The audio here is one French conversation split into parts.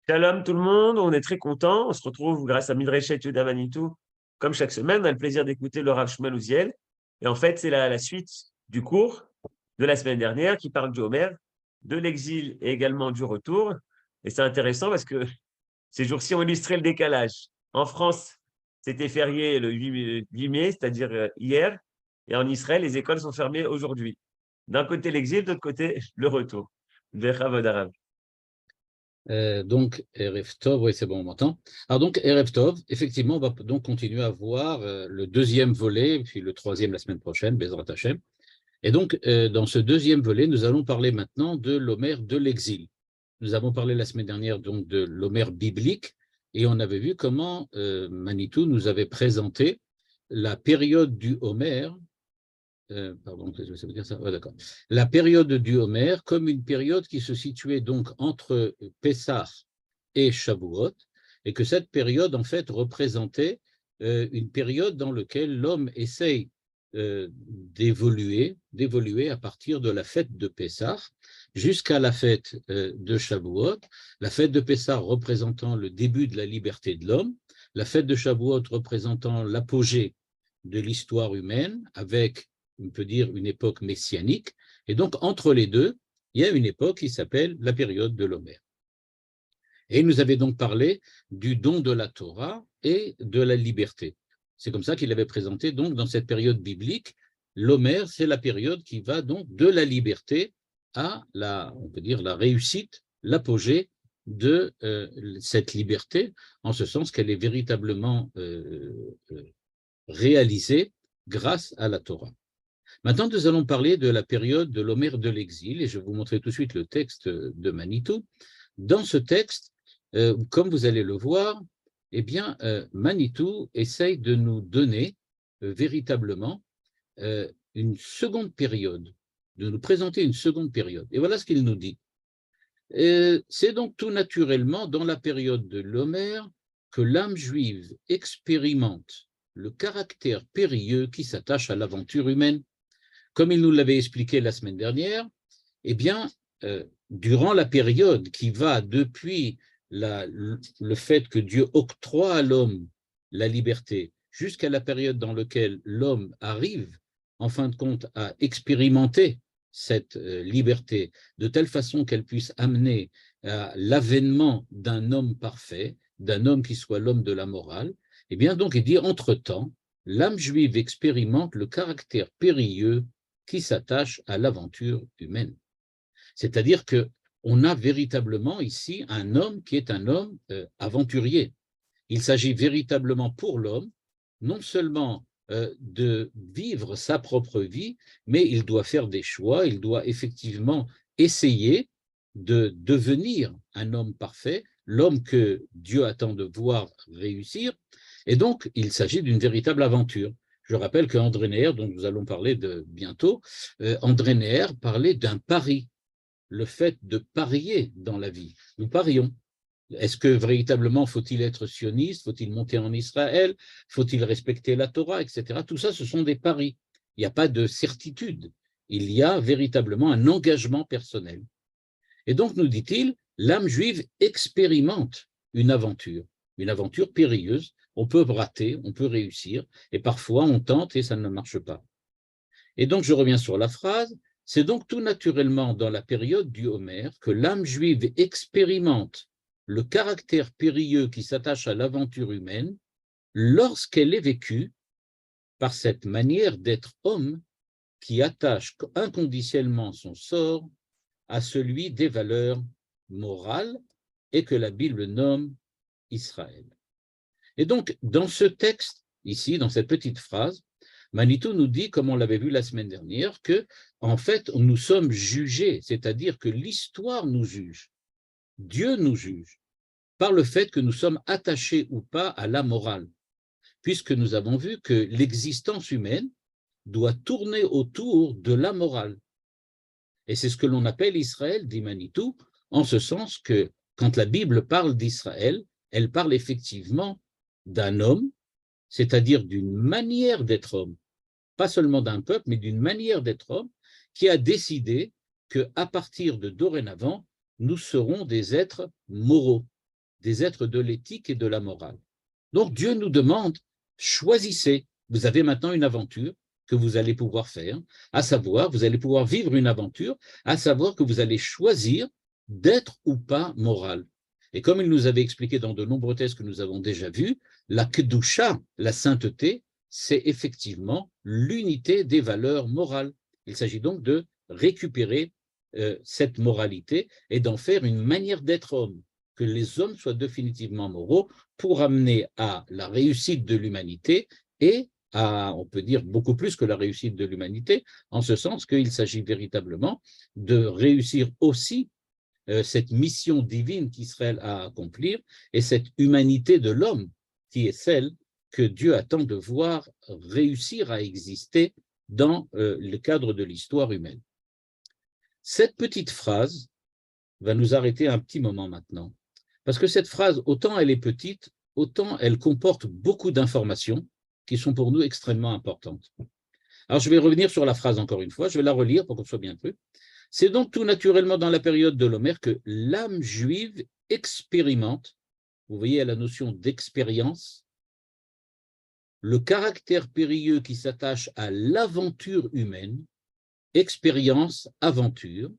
Shalom tout le monde, on est très content. On se retrouve grâce à Midreshet Yehuda Manitou. Comme chaque semaine, on a le plaisir d'écouter le Rav Shmuel Uziel. Et en fait, c'est la suite du cours de la semaine dernière qui parle du Homer, de l'exil et également du retour. Et c'est intéressant parce que ces jours-ci ont illustré le décalage. En France, c'était férié le 8 mai, c'est-à-dire hier. Et en Israël, les écoles sont fermées aujourd'hui. D'un côté l'exil, de l'autre côté le retour. Bechavod Arav. Donc, Erev Tov, oui, c'est bon, on m'entend. Alors, donc, Erev Tov, effectivement, on va donc continuer à voir le deuxième volet, puis le troisième la semaine prochaine, Bezrat Hashem. Et donc, dans ce deuxième volet, nous allons parler maintenant de l'Homère de l'exil. Nous avons parlé la semaine dernière donc de l'Homère biblique, et on avait vu comment Manitou nous avait présenté la période du Homère. Pardon, ça veut dire ça. Ouais, d'accord. La période du Homère comme une période qui se situait donc entre Pessah et Shavuot, et que cette période en fait représentait une période dans laquelle l'homme essaye d'évoluer à partir de la fête de Pessah jusqu'à la fête de Shavuot, la fête de Pessah représentant le début de la liberté de l'homme, la fête de Shavuot représentant l'apogée de l'histoire humaine avec, on peut dire, une époque messianique. Et donc, entre les deux, il y a une époque qui s'appelle la période de l'Homère. Et il nous avait donc parlé du don de la Torah et de la liberté. C'est comme ça qu'il avait présenté, donc, dans cette période biblique, l'Homère, c'est la période qui va donc de la liberté à la, on peut dire, la réussite, l'apogée de cette liberté, en ce sens qu'elle est véritablement réalisée grâce à la Torah. Maintenant, nous allons parler de la période de l'Homère de l'exil, et je vais vous montrer tout de suite le texte de Manitou. Dans ce texte, comme vous allez le voir, eh bien, Manitou essaye de nous donner véritablement une seconde période, de nous présenter une seconde période. Et voilà ce qu'il nous dit. C'est donc tout naturellement dans la période de l'Homère que l'âme juive expérimente le caractère périlleux qui s'attache à l'aventure humaine. Comme il nous l'avait expliqué la semaine dernière, eh bien, durant la période qui va depuis le fait que Dieu octroie à l'homme la liberté jusqu'à la période dans laquelle l'homme arrive, en fin de compte, à expérimenter cette liberté de telle façon qu'elle puisse amener à l'avènement d'un homme parfait, d'un homme qui soit l'homme de la morale, eh bien, donc, il dit, entre-temps, l'âme juive expérimente le caractère périlleux qui s'attache à l'aventure humaine. C'est-à-dire qu'on a véritablement ici un homme qui est un homme aventurier. Il s'agit véritablement pour l'homme, non seulement de vivre sa propre vie, mais il doit faire des choix, il doit effectivement essayer de devenir un homme parfait, l'homme que Dieu attend de voir réussir. Et donc, il s'agit d'une véritable aventure. Je rappelle qu'André Neher, dont nous allons parler bientôt, André Neher parlait d'un pari, le fait de parier dans la vie. Nous parions. Est-ce que véritablement faut-il être sioniste? Faut-il monter en Israël? Faut-il respecter la Torah, etc. Tout ça, ce sont des paris. Il n'y a pas de certitude. Il y a véritablement un engagement personnel. Et donc, nous dit-il, l'âme juive expérimente une aventure périlleuse. On peut rater, on peut réussir, et parfois on tente et ça ne marche pas. Et donc, je reviens sur la phrase. C'est donc tout naturellement dans la période du Homère que l'âme juive expérimente le caractère périlleux qui s'attache à l'aventure humaine lorsqu'elle est vécue par cette manière d'être homme qui attache inconditionnellement son sort à celui des valeurs morales et que la Bible nomme Israël. Et donc, dans ce texte, ici, dans cette petite phrase, Manitou nous dit, comme on l'avait vu la semaine dernière, que, en fait, nous sommes jugés, c'est-à-dire que l'histoire nous juge, Dieu nous juge, par le fait que nous sommes attachés ou pas à la morale, puisque nous avons vu que l'existence humaine doit tourner autour de la morale. Et c'est ce que l'on appelle Israël, dit Manitou, en ce sens que quand la Bible parle d'Israël, elle parle effectivement d'un homme, c'est-à-dire d'une manière d'être homme, pas seulement d'un peuple, mais d'une manière d'être homme, qui a décidé qu'à partir de dorénavant, nous serons des êtres moraux. des êtres de l'éthique et de la morale. Donc Dieu nous demande, choisissez, vous avez maintenant une aventure que vous allez pouvoir faire, à savoir, vous allez pouvoir vivre une aventure, à savoir que vous allez choisir d'être ou pas moral. Et comme il nous avait expliqué dans de nombreux textes que nous avons déjà vus, la kedusha, la sainteté, c'est effectivement l'unité des valeurs morales. Il s'agit donc de récupérer cette moralité et d'en faire une manière d'être homme, que les hommes soient définitivement moraux pour amener à la réussite de l'humanité et à, on peut dire, beaucoup plus que la réussite de l'humanité, en ce sens qu'il s'agit véritablement de réussir aussi cette mission divine qu'Israël a à accomplir et cette humanité de l'homme qui est celle que Dieu attend de voir réussir à exister dans le cadre de l'histoire humaine. Cette petite phrase va nous arrêter un petit moment maintenant, parce que cette phrase, autant elle est petite, autant elle comporte beaucoup d'informations qui sont pour nous extrêmement importantes. Alors je vais revenir sur la phrase encore une fois, je vais la relire pour qu'on soit bien cru. C'est donc tout naturellement dans la période de l'Homère que l'âme juive expérimente, vous voyez la notion d'expérience, le caractère périlleux qui s'attache à l'aventure humaine, expérience, aventure,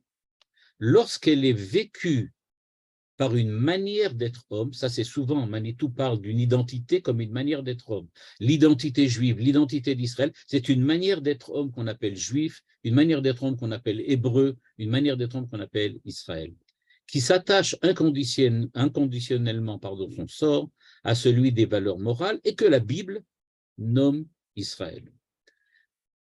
lorsqu'elle est vécue par une manière d'être homme, ça c'est souvent, Manitou parle d'une identité comme une manière d'être homme. L'identité juive, l'identité d'Israël, c'est une manière d'être homme qu'on appelle juif, une manière d'être homme qu'on appelle hébreu, une manière d'être homme qu'on appelle Israël, qui s'attache inconditionnellement son sort à celui des valeurs morales et que la Bible nomme Israël.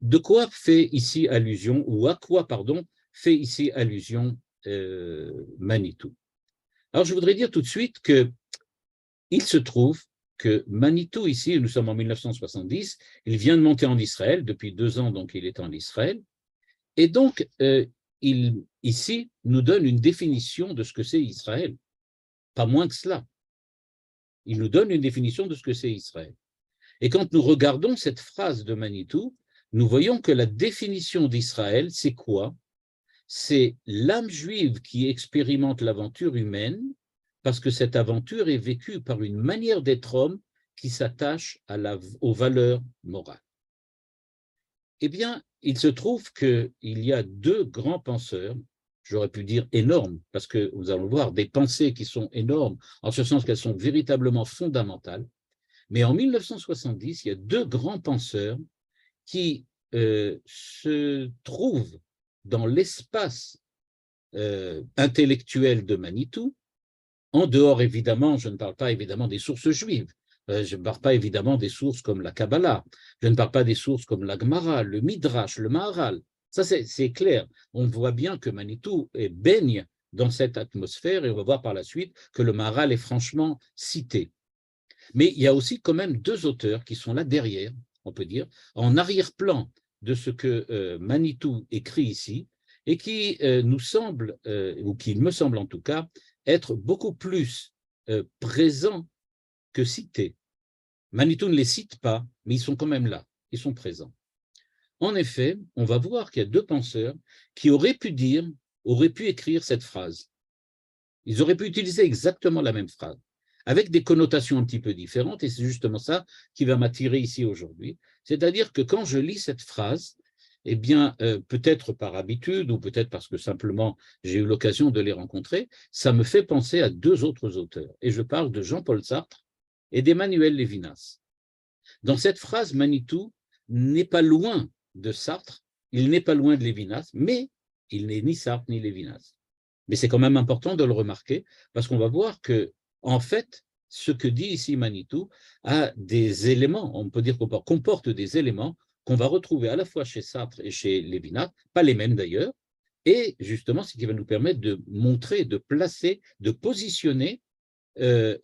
De quoi fait ici allusion, ou à quoi, pardon, fait ici allusion Manitou? Alors, je voudrais dire tout de suite qu'il se trouve que Manitou, ici, nous sommes en 1970, il vient de monter en Israël, depuis 2 ans, donc il est en Israël, et donc, il, ici, nous donne une définition de ce que c'est Israël, pas moins que cela. Il nous donne une définition de ce que c'est Israël. Et quand nous regardons cette phrase de Manitou, nous voyons que la définition d'Israël, c'est quoi? C'est l'âme juive qui expérimente l'aventure humaine parce que cette aventure est vécue par une manière d'être homme qui s'attache aux valeurs morales. Eh bien, il se trouve qu'il y a 2 grands penseurs, j'aurais pu dire énormes, parce que nous allons voir des pensées qui sont énormes, en ce sens qu'elles sont véritablement fondamentales, mais en 1970, il y a 2 grands penseurs qui se trouvent dans l'espace intellectuel de Manitou, en dehors évidemment, je ne parle pas évidemment des sources juives, je ne parle pas évidemment des sources comme la Kabbalah, je ne parle pas des sources comme la Gemara, le Midrash, le Maharal, ça c'est clair, on voit bien que Manitou baigne dans cette atmosphère et on va voir par la suite que le Maharal est franchement cité. Mais il y a aussi quand même 2 auteurs qui sont là derrière, on peut dire, en arrière-plan de ce que Manitou écrit ici, et qui nous semble, ou qui me semble en tout cas, être beaucoup plus présents que cités. Manitou ne les cite pas, mais ils sont quand même là, ils sont présents. En effet, on va voir qu'il y a 2 penseurs qui auraient pu écrire cette phrase. Ils auraient pu utiliser exactement la même phrase, avec des connotations un petit peu différentes, et c'est justement ça qui va m'attirer ici aujourd'hui. C'est-à-dire que quand je lis cette phrase, eh bien, peut-être par habitude, ou peut-être parce que simplement j'ai eu l'occasion de les rencontrer, ça me fait penser à 2 autres auteurs. Et je parle de Jean-Paul Sartre et d'Emmanuel Lévinas. Dans cette phrase, Manitou n'est pas loin de Sartre, il n'est pas loin de Lévinas, mais il n'est ni Sartre ni Lévinas. Mais c'est quand même important de le remarquer, parce qu'on va voir que, en fait, ce que dit ici Manitou a des éléments, on peut dire qu'on comporte des éléments qu'on va retrouver à la fois chez Sartre et chez Lévinas, pas les mêmes d'ailleurs, et justement, ce qui va nous permettre de montrer, de placer, de positionner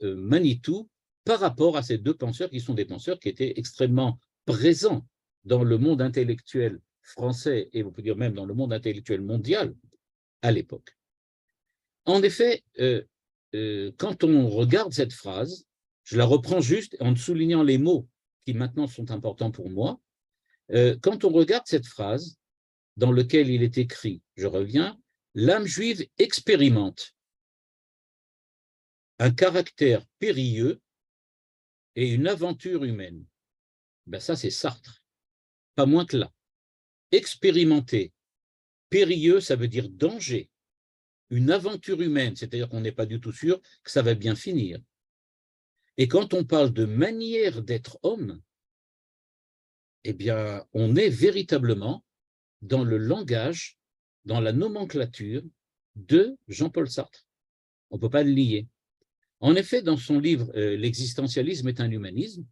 Manitou par rapport à ces 2 penseurs qui sont des penseurs qui étaient extrêmement présents dans le monde intellectuel français et on peut dire même dans le monde intellectuel mondial à l'époque. En effet, quand on regarde cette phrase, je la reprends juste en soulignant les mots qui maintenant sont importants pour moi. Quand on regarde cette phrase dans laquelle il est écrit, je reviens, l'âme juive expérimente. un caractère périlleux et une aventure humaine. Ben ça, c'est Sartre, pas moins que là. Expérimenter, périlleux, ça veut dire danger. Une aventure humaine, c'est-à-dire qu'on n'est pas du tout sûr que ça va bien finir. Et quand on parle de manière d'être homme, eh bien, on est véritablement dans le langage, dans la nomenclature de Jean-Paul Sartre. On ne peut pas le nier. En effet, dans son livre L'existentialisme est un humanisme,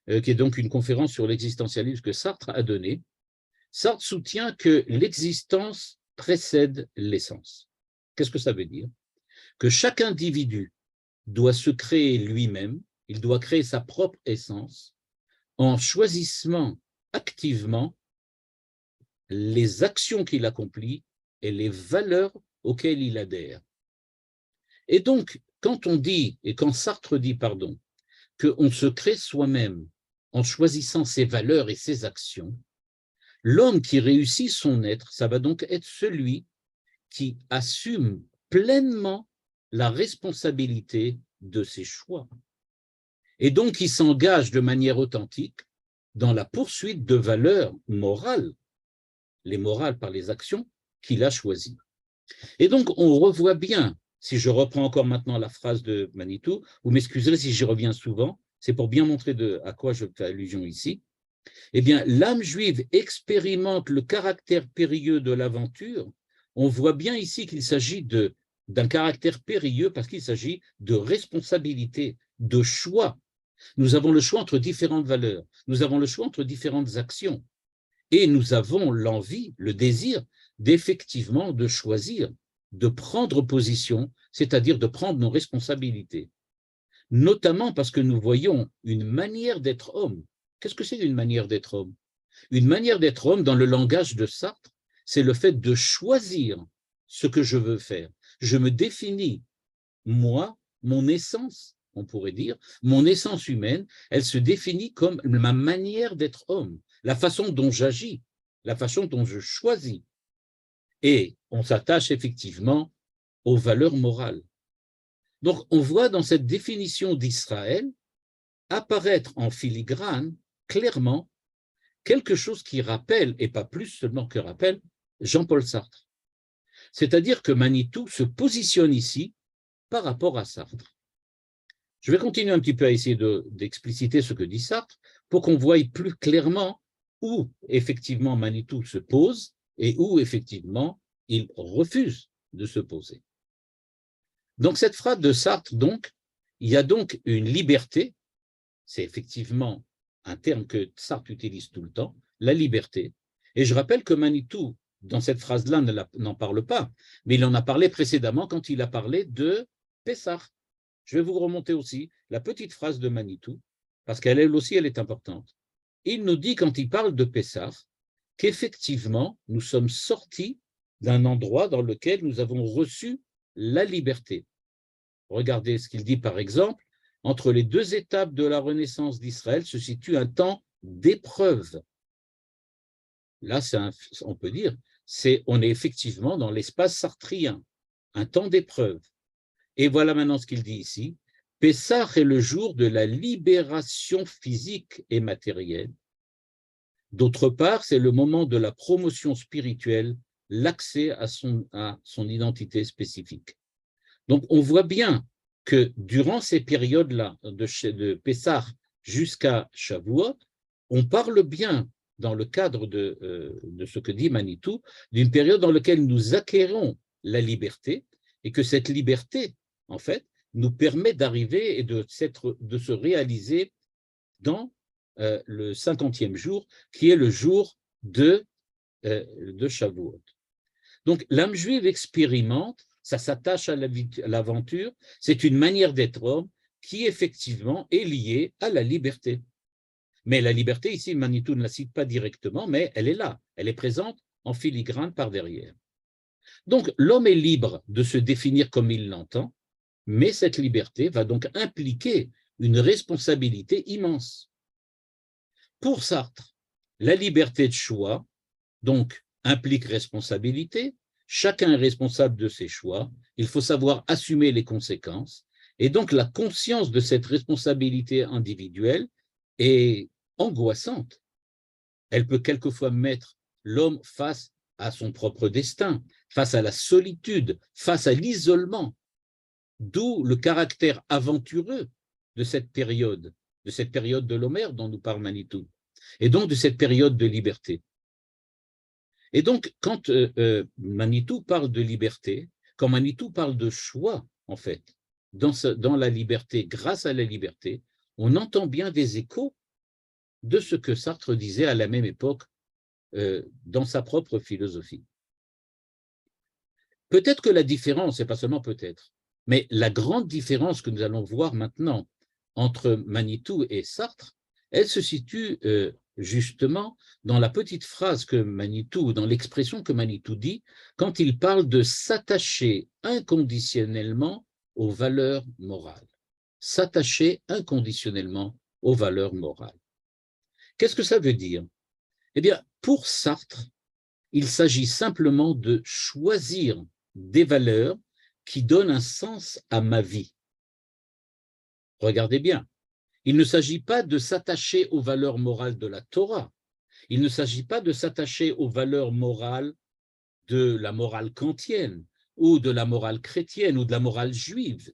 qui est donc une conférence sur l'existentialisme que Sartre a donnée, Sartre soutient que l'existence précède l'essence. Qu'est-ce que ça veut dire? Que chaque individu doit se créer lui-même, il doit créer sa propre essence en choisissant activement les actions qu'il accomplit et les valeurs auxquelles il adhère. Et donc, quand on dit, et quand Sartre dit, pardon, qu'on se crée soi-même en choisissant ses valeurs et ses actions, l'homme qui réussit son être, ça va donc être celui qui assume pleinement la responsabilité de ses choix. Et donc, qui s'engage de manière authentique dans la poursuite de valeurs morales, les morales par les actions qu'il a choisies. Et donc, on revoit bien, si je reprends encore maintenant la phrase de Manitou, vous m'excuserez si j'y reviens souvent, c'est pour bien montrer à quoi je fais allusion ici, eh bien, l'âme juive expérimente le caractère périlleux de l'aventure. On voit bien ici qu'il s'agit d'un caractère périlleux parce qu'il s'agit de responsabilité, de choix. Nous avons le choix entre différentes valeurs, nous avons le choix entre différentes actions et nous avons l'envie, le désir d'effectivement de choisir, de prendre position, c'est-à-dire de prendre nos responsabilités. Notamment parce que nous voyons une manière d'être homme. Qu'est-ce que c'est une manière d'être homme? Une manière d'être homme, dans le langage de Sartre, c'est le fait de choisir ce que je veux faire. Je me définis, moi, mon essence, on pourrait dire, mon essence humaine, elle se définit comme ma manière d'être homme, la façon dont j'agis, la façon dont je choisis. Et on s'attache effectivement aux valeurs morales. Donc, on voit dans cette définition d'Israël apparaître en filigrane clairement quelque chose qui rappelle, et pas plus seulement que rappelle, Jean-Paul Sartre. C'est-à-dire que Manitou se positionne ici par rapport à Sartre. Je vais continuer un petit peu à essayer d'expliciter ce que dit Sartre pour qu'on voie plus clairement où effectivement Manitou se pose et où effectivement il refuse de se poser. Donc cette phrase de Sartre, donc, il y a donc une liberté, c'est effectivement un terme que Sartre utilise tout le temps, la liberté. Et je rappelle que Manitou, dans cette phrase-là, n'en parle pas, mais il en a parlé précédemment quand il a parlé de Pessah. Je vais vous remonter aussi la petite phrase de Manitou, parce qu'elle aussi, elle est importante. Il nous dit, quand il parle de Pessah, qu'effectivement, nous sommes sortis d'un endroit dans lequel nous avons reçu la liberté. Regardez ce qu'il dit, par exemple, entre les deux étapes de la renaissance d'Israël se situe un temps d'épreuve. Là, on peut dire, on est effectivement dans l'espace sartrien, un temps d'épreuve. Et voilà maintenant ce qu'il dit ici. Pessah est le jour de la libération physique et matérielle. D'autre part, c'est le moment de la promotion spirituelle, l'accès à son identité spécifique. Donc, on voit bien que durant ces périodes-là, de Pessah jusqu'à Shavuot, on parle bien, dans le cadre de ce que dit Manitou, d'une période dans laquelle nous acquérons la liberté et que cette liberté, en fait, nous permet d'arriver et de se réaliser dans le 50e jour, qui est le jour de Shavuot. Donc, l'âme juive expérimente, ça s'attache à l'aventure, c'est une manière d'être homme qui, effectivement, est liée à la liberté. Mais la liberté, ici, Manitou ne la cite pas directement, mais elle est là, elle est présente en filigrane par derrière. Donc, l'homme est libre de se définir comme il l'entend, mais cette liberté va donc impliquer une responsabilité immense. Pour Sartre, la liberté de choix, donc, implique responsabilité. Chacun est responsable de ses choix. Il faut savoir assumer les conséquences. Et donc, la conscience de cette responsabilité individuelle est angoissante. Elle peut quelquefois mettre l'homme face à son propre destin, face à la solitude, face à l'isolement, d'où le caractère aventureux de cette période de l'Homère dont nous parle Manitou, et donc de cette période de liberté. Et donc, quand Manitou parle de liberté, quand Manitou parle de choix, en fait, dans la liberté, grâce à la liberté, on entend bien des échos de ce que Sartre disait à la même époque dans sa propre philosophie. Peut-être que la différence, et pas seulement peut-être, mais la grande différence que nous allons voir maintenant entre Manitou et Sartre, elle se situe justement dans la petite phrase que Manitou, dans l'expression que Manitou dit, quand il parle de s'attacher inconditionnellement aux valeurs morales. S'attacher inconditionnellement aux valeurs morales. Qu'est-ce que ça veut dire? Eh bien, pour Sartre, il s'agit simplement de choisir des valeurs qui donnent un sens à ma vie. Regardez bien, il ne s'agit pas de s'attacher aux valeurs morales de la Torah, il ne s'agit pas de s'attacher aux valeurs morales de la morale kantienne ou de la morale chrétienne ou de la morale juive.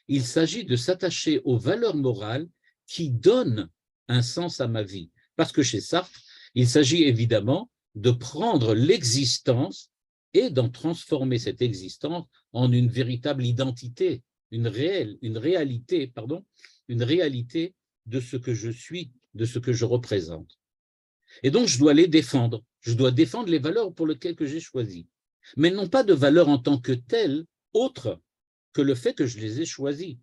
Il s'agit de s'attacher aux valeurs morales qui donnent un sens à ma vie. Parce que chez Sartre, il s'agit évidemment de prendre l'existence et d'en transformer cette existence en une véritable identité, une réalité de ce que je suis, de ce que je représente. Et donc, je dois les défendre. Je dois défendre les valeurs pour lesquelles j'ai choisi. Mais non pas de valeurs en tant que telles, autres que le fait que je les ai choisies.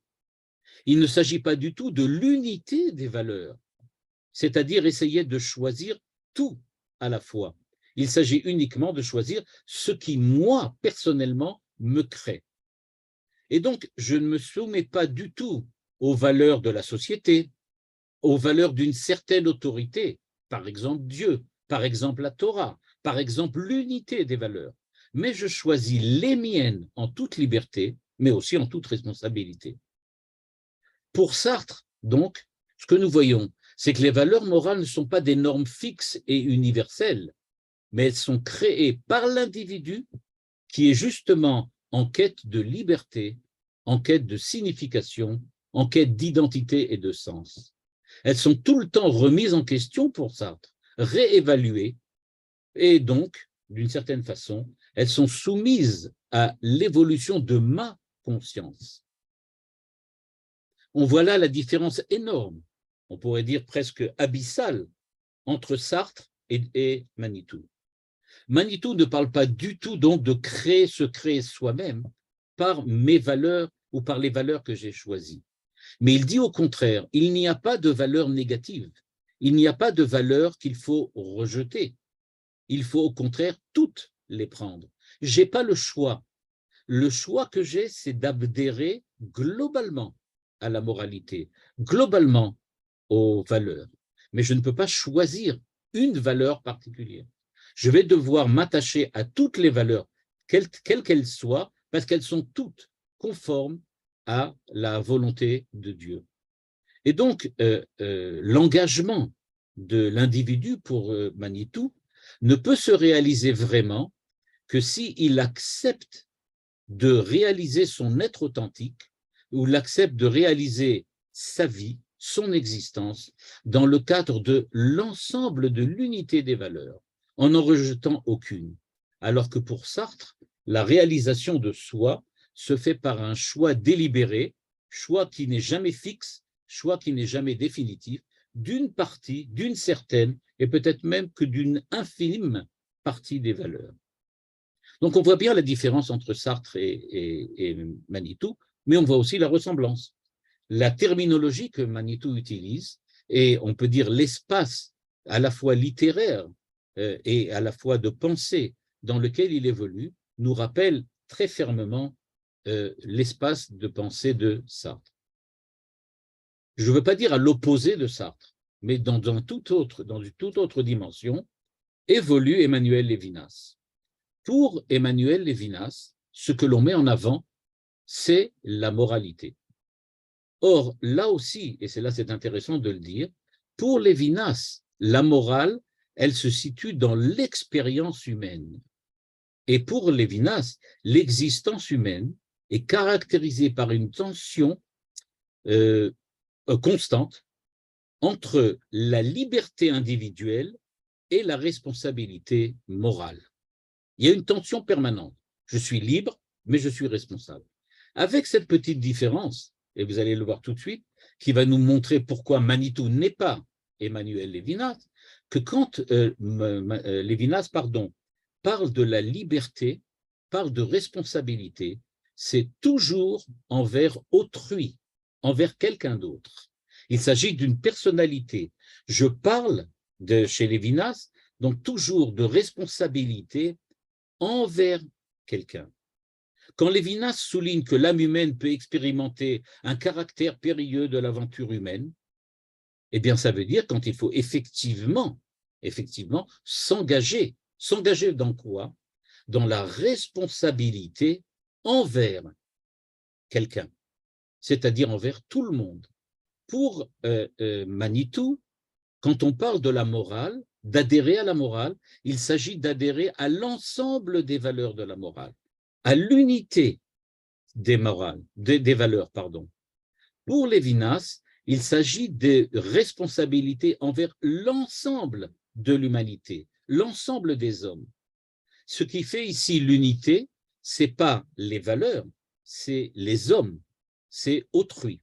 Il ne s'agit pas du tout de l'unité des valeurs, c'est-à-dire essayer de choisir tout à la fois. Il s'agit uniquement de choisir ce qui, moi, personnellement, me crée. Et donc, je ne me soumets pas du tout aux valeurs de la société, aux valeurs d'une certaine autorité, par exemple Dieu, par exemple la Torah, par exemple l'unité des valeurs. Mais je choisis les miennes en toute liberté, mais aussi en toute responsabilité. Pour Sartre, donc, ce que nous voyons, c'est que les valeurs morales ne sont pas des normes fixes et universelles, mais elles sont créées par l'individu qui est justement en quête de liberté, en quête de signification, en quête d'identité et de sens. Elles sont tout le temps remises en question pour Sartre, réévaluées, et donc, d'une certaine façon, elles sont soumises à l'évolution de ma conscience. On voit là la différence énorme, on pourrait dire presque abyssale, entre Sartre et Manitou. Manitou ne parle pas du tout donc de se créer soi-même par mes valeurs ou par les valeurs que j'ai choisies. Mais il dit au contraire, il n'y a pas de valeurs négatives, il n'y a pas de valeurs qu'il faut rejeter. Il faut au contraire toutes les prendre. Je n'ai pas le choix. Le choix que j'ai, c'est d'adhérer globalement à la moralité, globalement aux valeurs. Mais je ne peux pas choisir une valeur particulière. Je vais devoir m'attacher à toutes les valeurs, quelles qu'elles soient, parce qu'elles sont toutes conformes à la volonté de Dieu. Et donc, l'engagement de l'individu pour Manitou ne peut se réaliser vraiment que s'il accepte de réaliser son être authentique ou l'accepte de réaliser sa vie, son existence, dans le cadre de l'ensemble de l'unité des valeurs, en n'en rejetant aucune. Alors que pour Sartre, la réalisation de soi se fait par un choix délibéré, choix qui n'est jamais fixe, choix qui n'est jamais définitif, d'une partie, d'une certaine, et peut-être même que d'une infime partie des valeurs. Donc on voit bien la différence entre Sartre et Manitou, mais on voit aussi la ressemblance. La terminologie que Manitou utilise, et on peut dire l'espace à la fois littéraire et à la fois de pensée dans lequel il évolue, nous rappelle très fermement l'espace de pensée de Sartre. Je ne veux pas dire à l'opposé de Sartre, mais dans une toute autre dimension, évolue Emmanuel Lévinas. Pour Emmanuel Lévinas, ce que l'on met en avant, c'est la moralité. Or, là aussi, et c'est intéressant de le dire, pour Lévinas, la morale, elle se situe dans l'expérience humaine. Et pour Lévinas, l'existence humaine est caractérisée par une tension constante entre la liberté individuelle et la responsabilité morale. Il y a une tension permanente. Je suis libre, mais je suis responsable. Avec cette petite différence, et vous allez le voir tout de suite, qui va nous montrer pourquoi Manitou n'est pas Emmanuel Lévinas, que quand Lévinas parle de la liberté, parle de responsabilité, c'est toujours envers autrui, envers quelqu'un d'autre. Il s'agit d'une personnalité. Je parle chez Lévinas, donc toujours de responsabilité envers quelqu'un. Quand Lévinas souligne que l'âme humaine peut expérimenter un caractère périlleux de l'aventure humaine, eh bien, ça veut dire quand il faut effectivement s'engager. S'engager dans quoi? Dans la responsabilité envers quelqu'un, c'est-à-dire envers tout le monde. Pour Manitou, quand on parle de la morale, d'adhérer à la morale, il s'agit d'adhérer à l'ensemble des valeurs de la morale, à l'unité des valeurs. Pour Lévinas, il s'agit de responsabilités envers l'ensemble de l'humanité, l'ensemble des hommes. Ce qui fait ici l'unité, ce n'est pas les valeurs, c'est les hommes, c'est autrui.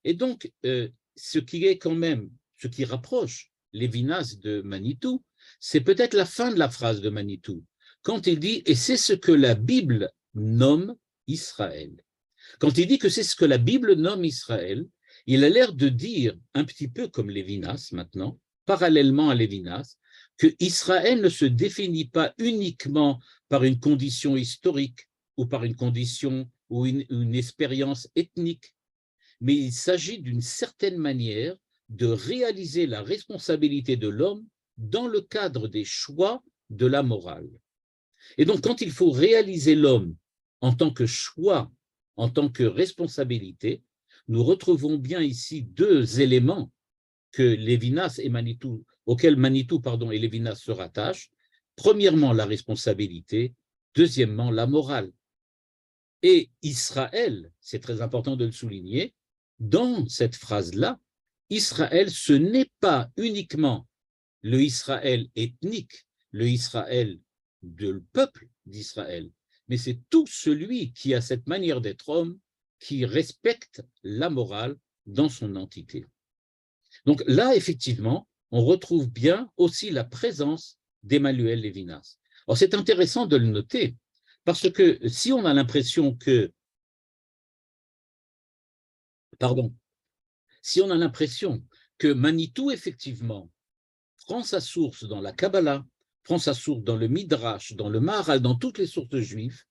Et donc, ce qui rapproche Lévinas de Manitou, c'est peut-être la fin de la phrase de Manitou, quand il dit « et c'est ce que la Bible nomme Israël ». Quand il dit que c'est ce que la Bible nomme Israël, il a l'air de dire, un petit peu comme Lévinas maintenant, parallèlement à Lévinas, que Israël ne se définit pas uniquement par une condition historique ou par une condition ou une expérience ethnique, mais il s'agit d'une certaine manière de réaliser la responsabilité de l'homme dans le cadre des choix de la morale. Et donc, quand il faut réaliser l'homme en tant que choix, en tant que responsabilité, nous retrouvons bien ici deux éléments que Lévinas et Manitou, auxquels Manitou et Lévinas se rattachent. Premièrement, la responsabilité, deuxièmement, la morale. Et Israël, c'est très important de le souligner, dans cette phrase-là, Israël, ce n'est pas uniquement le Israël ethnique, le Israël du peuple d'Israël, mais c'est tout celui qui a cette manière d'être homme, qui respecte la morale dans son entité. Donc là, effectivement, on retrouve bien aussi la présence d'Emmanuel Lévinas. Alors c'est intéressant de le noter, parce que si on a l'impression que, Manitou, effectivement, prend sa source dans la Kabbalah, prend sa source dans le Midrash, dans le Maharal, dans toutes les sources juives,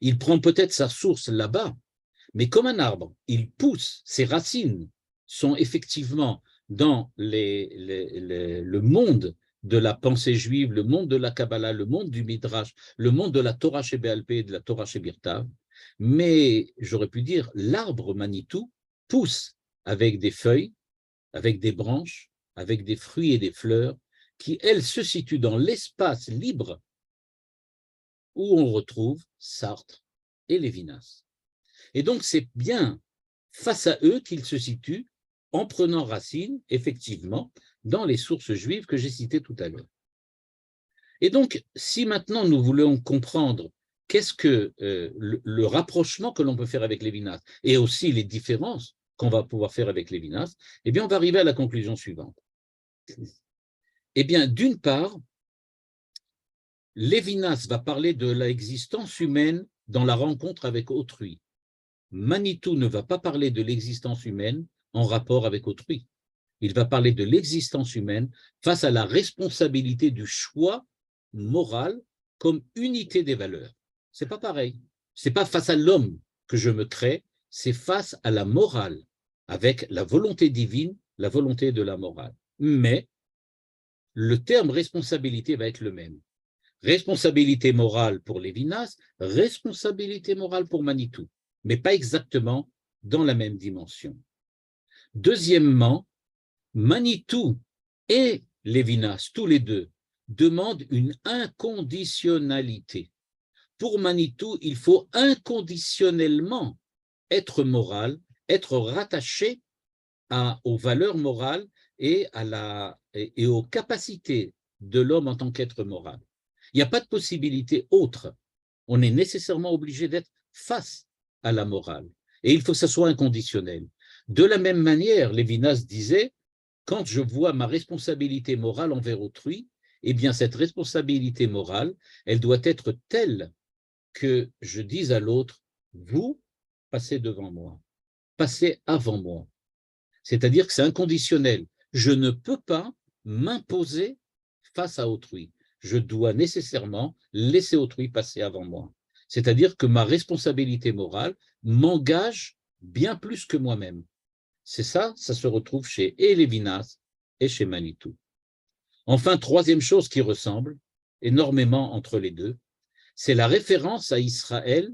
il prend peut-être sa source là-bas, mais comme un arbre, il pousse, ses racines sont effectivement dans le monde de la pensée juive, le monde de la Kabbalah, le monde du Midrash, le monde de la Torah chez Béal Pé et de la Torah chez Birtav, mais j'aurais pu dire l'arbre Manitou pousse avec des feuilles, avec des branches, avec des fruits et des fleurs, qui, elles, se situent dans l'espace libre où on retrouve Sartre et Lévinas. Et donc, c'est bien face à eux qu'ils se situent en prenant racine, effectivement, dans les sources juives que j'ai citées tout à l'heure. Et donc, si maintenant nous voulons comprendre qu'est-ce que le rapprochement que l'on peut faire avec Lévinas et aussi les différences qu'on va pouvoir faire avec Lévinas, eh bien, on va arriver à la conclusion suivante. Eh bien, d'une part, Lévinas va parler de l'existence humaine dans la rencontre avec autrui. Manitou ne va pas parler de l'existence humaine en rapport avec autrui. Il va parler de l'existence humaine face à la responsabilité du choix moral comme unité des valeurs. Ce n'est pas pareil. Ce n'est pas face à l'homme que je me crée, c'est face à la morale, avec la volonté divine, la volonté de la morale. Mais le terme responsabilité va être le même. Responsabilité morale pour Lévinas, responsabilité morale pour Manitou, mais pas exactement dans la même dimension. Deuxièmement, Manitou et Lévinas, tous les deux, demandent une inconditionnalité. Pour Manitou, il faut inconditionnellement être moral, être rattaché aux valeurs morales et aux capacités de l'homme en tant qu'être moral. Il n'y a pas de possibilité autre. On est nécessairement obligé d'être face à la morale. Et il faut que ça soit inconditionnel. De la même manière, Lévinas disait, quand je vois ma responsabilité morale envers autrui, eh bien cette responsabilité morale, elle doit être telle que je dise à l'autre, vous passez devant moi, passez avant moi. C'est-à-dire que c'est inconditionnel. Je ne peux pas m'imposer face à autrui. Je dois nécessairement laisser autrui passer avant moi. C'est-à-dire que ma responsabilité morale m'engage bien plus que moi-même. C'est ça, ça se retrouve chez Lévinas et chez Manitou. Enfin, troisième chose qui ressemble énormément entre les deux, c'est la référence à Israël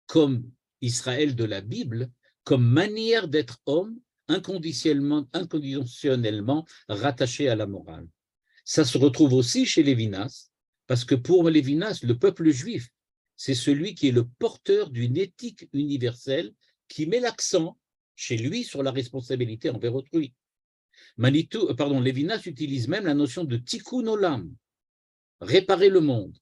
comme Israël de la Bible, comme manière d'être homme inconditionnellement rattaché à la morale. Ça se retrouve aussi chez Lévinas, parce que pour Lévinas, le peuple juif, c'est celui qui est le porteur d'une éthique universelle qui met l'accent chez lui sur la responsabilité envers autrui. Lévinas utilise même la notion de tikkun olam, réparer le monde.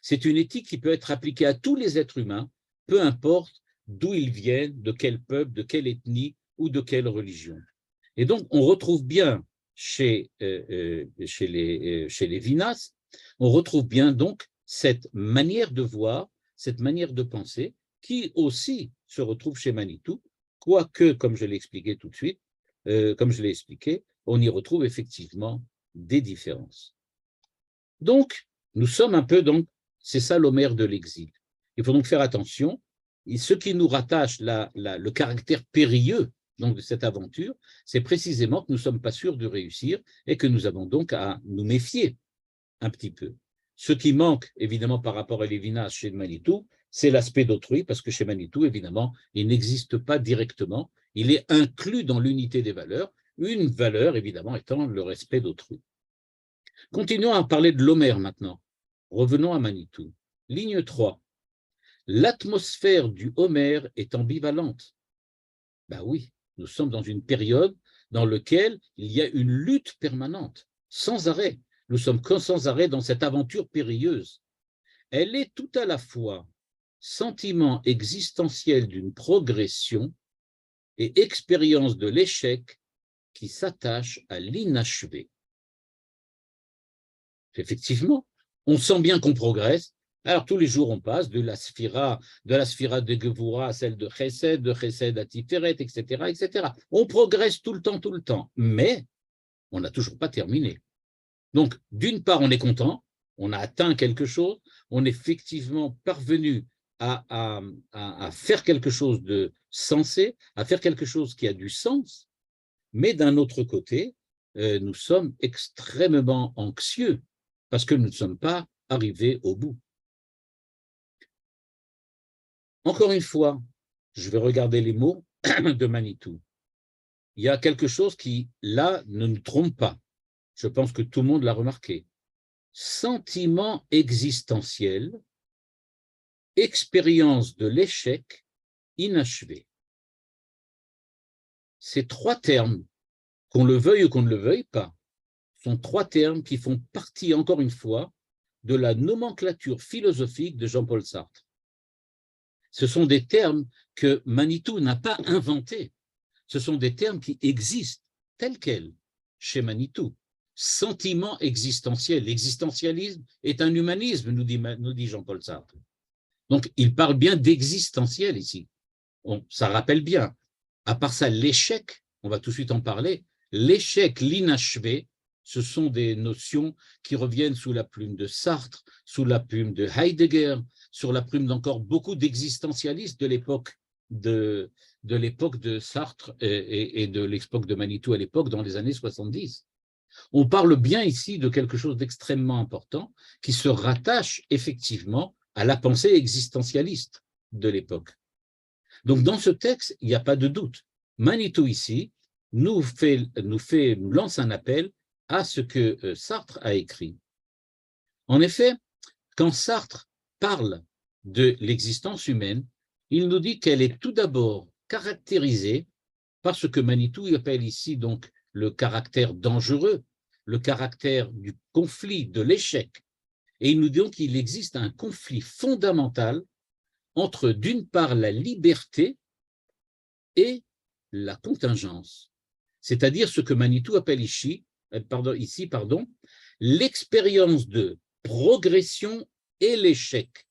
C'est une éthique qui peut être appliquée à tous les êtres humains, peu importe d'où ils viennent, de quel peuple, de quelle ethnie ou de quelle religion. Et donc, on retrouve bien chez Lévinas, on retrouve bien donc cette manière de voir, cette manière de penser, qui aussi se retrouve chez Manitou, quoique, comme je l'ai expliqué tout de suite, on y retrouve effectivement des différences. Donc, nous sommes un peu, donc, c'est ça l'Homère de l'exil. Il faut donc faire attention. Et ce qui nous rattache le caractère périlleux donc, de cette aventure, c'est précisément que nous ne sommes pas sûrs de réussir et que nous avons donc à nous méfier un petit peu. Ce qui manque, évidemment, par rapport à Lévinas chez Manitou, c'est l'aspect d'autrui, parce que chez Manitou, évidemment, il n'existe pas directement. Il est inclus dans l'unité des valeurs, une valeur, évidemment, étant le respect d'autrui. Continuons à parler de l'Homère maintenant. Revenons à Manitou. Ligne 3. L'atmosphère du Homère est ambivalente. Ben oui, nous sommes dans une période dans laquelle il y a une lutte permanente, sans arrêt. Nous sommes sans arrêt dans cette aventure périlleuse. Elle est tout à la fois sentiment existentiel d'une progression et expérience de l'échec qui s'attache à l'inachevé. Effectivement, on sent bien qu'on progresse. Alors, tous les jours, on passe de la sphira de Gevura à celle de Chesed à Tiferet, etc., etc. On progresse tout le temps, mais on n'a toujours pas terminé. Donc, d'une part, on est content, on a atteint quelque chose, on est effectivement parvenu à faire quelque chose de sensé, à faire quelque chose qui a du sens, mais d'un autre côté, nous sommes extrêmement anxieux parce que nous ne sommes pas arrivés au bout. Encore une fois, je vais regarder les mots de Manitou. Il y a quelque chose qui, là, ne nous trompe pas. Je pense que tout le monde l'a remarqué. Sentiment existentiel, expérience de l'échec inachevé. Ces trois termes, qu'on le veuille ou qu'on ne le veuille pas, sont trois termes qui font partie, encore une fois, de la nomenclature philosophique de Jean-Paul Sartre. Ce sont des termes que Manitou n'a pas inventés. Ce sont des termes qui existent tels quels chez Manitou. Sentiment existentiel. L'existentialisme est un humanisme, nous dit Jean-Paul Sartre. Donc, il parle bien d'existentiel ici. Ça rappelle bien. À part ça, l'échec, on va tout de suite en parler, l'échec, l'inachevé, ce sont des notions qui reviennent sous la plume de Sartre, sous la plume de Heidegger, sur la plume d'encore beaucoup d'existentialistes de l'époque de Sartre et de l'époque de Manitou à l'époque, dans les années 70. On parle bien ici de quelque chose d'extrêmement important qui se rattache effectivement à la pensée existentialiste de l'époque. Donc, dans ce texte, il n'y a pas de doute. Manitou, ici, nous lance un appel à ce que Sartre a écrit. En effet, quand Sartre parle de l'existence humaine, il nous dit qu'elle est tout d'abord caractérisée par ce que Manitou appelle ici donc le caractère dangereux, le caractère du conflit, de l'échec. Et il nous dit donc qu'il existe un conflit fondamental entre, d'une part, la liberté et la contingence, c'est-à-dire ce que Manitou appelle ici, l'expérience de progression et l'échec.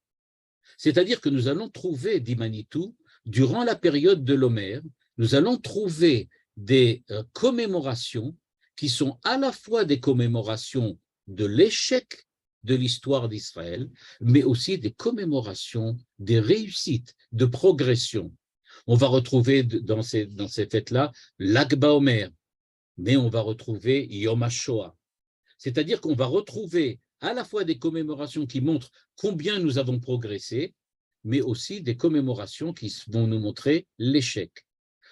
C'est-à-dire que nous allons trouver, dit Manitou, durant la période de l'Homère, nous allons trouver des commémorations qui sont à la fois des commémorations de l'échec de l'histoire d'Israël, mais aussi des commémorations des réussites, de progression. On va retrouver dans ces fêtes-là l'Ag BaOmer, mais on va retrouver Yom HaShoah. C'est-à-dire qu'on va retrouver à la fois des commémorations qui montrent combien nous avons progressé, mais aussi des commémorations qui vont nous montrer l'échec.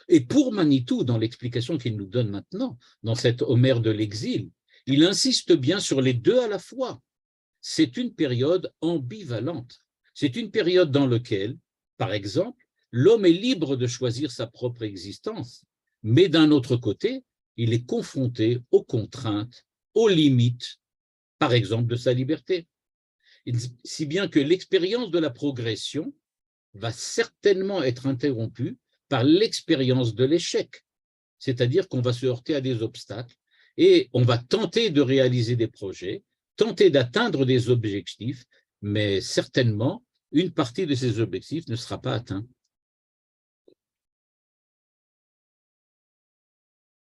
Et pour Manitou, dans l'explication qu'il nous donne maintenant, dans cet Homère de l'exil, il insiste bien sur les deux à la fois. C'est une période ambivalente. C'est une période dans laquelle, par exemple, l'homme est libre de choisir sa propre existence, mais d'un autre côté, il est confronté aux contraintes, aux limites, par exemple, de sa liberté. Si bien que l'expérience de la progression va certainement être interrompue par l'expérience de l'échec, c'est-à-dire qu'on va se heurter à des obstacles et on va tenter de réaliser des projets, tenter d'atteindre des objectifs, mais certainement, une partie de ces objectifs ne sera pas atteinte.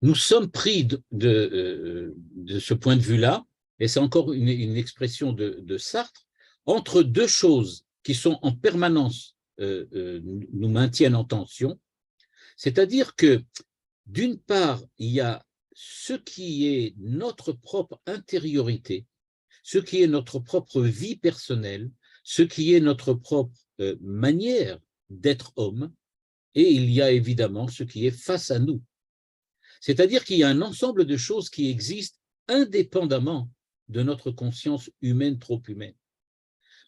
Nous sommes pris de ce point de vue-là, et c'est encore une expression de Sartre, entre deux choses qui sont en permanence, nous maintiennent en tension, c'est-à-dire que, d'une part, il y a ce qui est notre propre intériorité, ce qui est notre propre vie personnelle, ce qui est notre propre manière d'être homme, et il y a évidemment ce qui est face à nous. C'est-à-dire qu'il y a un ensemble de choses qui existent indépendamment de notre conscience humaine trop humaine.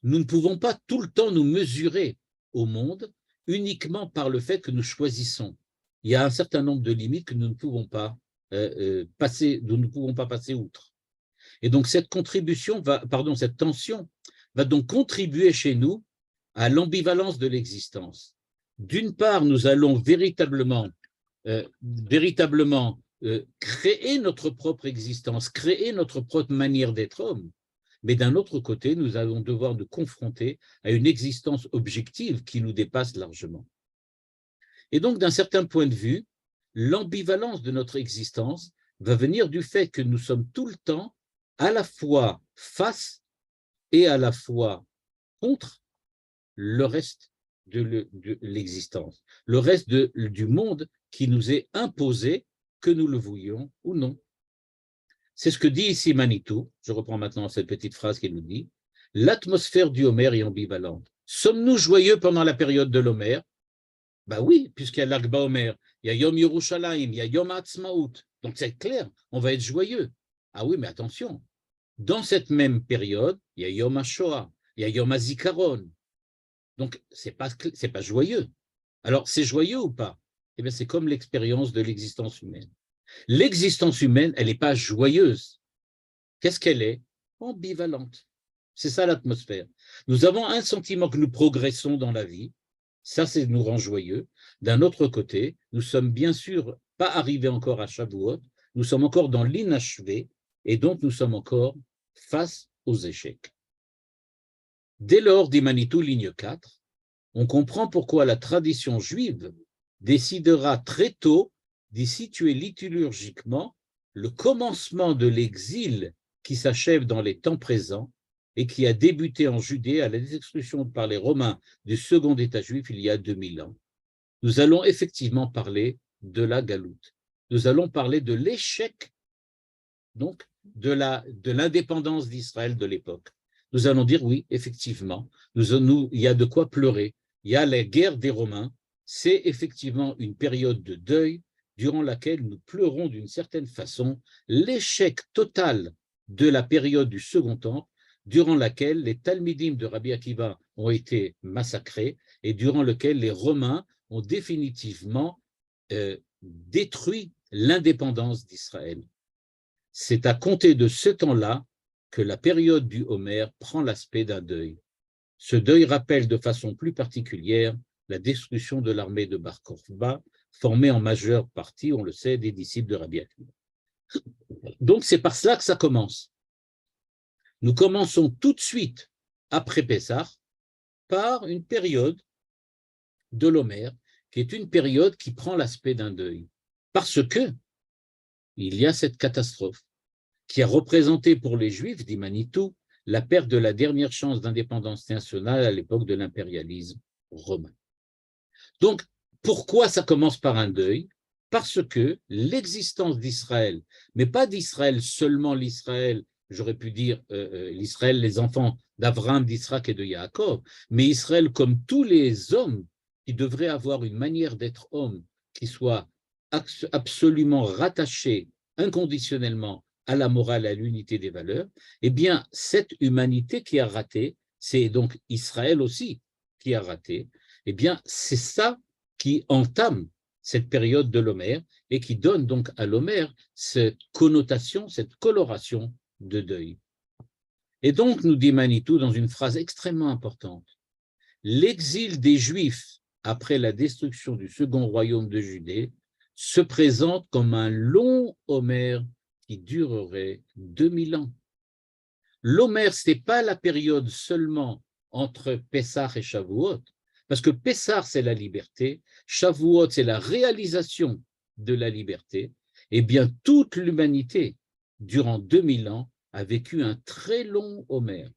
Nous ne pouvons pas tout le temps nous mesurer au monde uniquement par le fait que nous choisissons. Il y a un certain nombre de limites que nous ne pouvons pas passer outre. Et donc cette cette tension va donc contribuer chez nous à l'ambivalence de l'existence. D'une part, nous allons véritablement créer notre propre existence, créer notre propre manière d'être homme, mais d'un autre côté, nous allons devoir nous confronter à une existence objective qui nous dépasse largement. Et donc, d'un certain point de vue, l'ambivalence de notre existence va venir du fait que nous sommes tout le temps à la fois face et à la fois contre le reste de l'existence, le reste du monde qui nous est imposé, que nous le voulions ou non. C'est ce que dit ici Manitou. Je reprends maintenant cette petite phrase qu'il nous dit. L'atmosphère du Homère est ambivalente. Sommes-nous joyeux pendant la période de l'Homère? Ben oui, puisqu'il y a l'Ag BaOmer, il y a Yom Yerushalayim, il y a Yom Ha'atzmaut. Donc c'est clair, on va être joyeux. Ah oui, mais attention, dans cette même période, il y a Yom HaShoah, il y a Yom HaZikaron. Donc c'est pas joyeux. Alors c'est joyeux ou pas? Eh bien c'est comme l'expérience de l'existence humaine. L'existence humaine, elle n'est pas joyeuse. Qu'est-ce qu'elle est? Ambivalente. C'est ça l'atmosphère. Nous avons un sentiment que nous progressons dans la vie, ça nous rend joyeux. D'un autre côté, nous sommes bien sûr pas arrivés encore à Shavuot, nous sommes encore dans l'inachevé, et donc nous sommes encore face aux échecs. Dès lors, dit Manitou, ligne 4, on comprend pourquoi la tradition juive décidera très tôt d'y situer liturgiquement le commencement de l'exil qui s'achève dans les temps présents et qui a débuté en Judée à la destruction par les Romains du second État juif il y a 2000 ans. Nous allons effectivement parler de la galoute. Nous allons parler de l'échec, donc, de l'indépendance d'Israël de l'époque. Nous allons dire, oui, effectivement, il y a de quoi pleurer. Il y a la guerre des Romains c'est effectivement une période de deuil durant laquelle nous pleurons d'une certaine façon l'échec total de la période du Second Temple, durant laquelle les Talmidim de Rabbi Akiva ont été massacrés et durant lequel les Romains ont définitivement détruit l'indépendance d'Israël. C'est à compter de ce temps-là que la période du Homer prend l'aspect d'un deuil. Ce deuil rappelle de façon plus particulière la destruction de l'armée de Bar Kokhba, formée en majeure partie, on le sait, des disciples de Rabbi Akiva. Donc c'est par cela que ça commence. Nous commençons tout de suite, après Pessah, par une période de l'Homer, qui est une période qui prend l'aspect d'un deuil. Parce que il y a cette catastrophe qui a représenté pour les Juifs, dit Manitou, la perte de la dernière chance d'indépendance nationale à l'époque de l'impérialisme romain. Donc, pourquoi ça commence par un deuil? Parce que l'existence d'Israël, mais pas d'Israël seulement l'Israël, j'aurais pu dire l'Israël, les enfants d'Abraham, d'Israël et de Yaakov, mais Israël comme tous les hommes qui devraient avoir une manière d'être homme qui soit absolument rattachée inconditionnellement à la morale, à l'unité des valeurs, eh bien, cette humanité qui a raté, c'est donc Israël aussi qui a raté, eh bien, c'est ça qui entame cette période de l'Homère et qui donne donc à l'Homère cette connotation, cette coloration de deuil. Et donc, nous dit Manitou dans une phrase extrêmement importante, l'exil des Juifs après la destruction du second royaume de Judée se présente comme un long Homère qui durerait 2000 ans. L'Homère, ce n'est pas la période seulement entre Pessah et Shavuot, parce que Pessah, c'est la liberté, Shavuot, c'est la réalisation de la liberté, et bien toute l'humanité, durant 2000 ans, a vécu un très long Homère,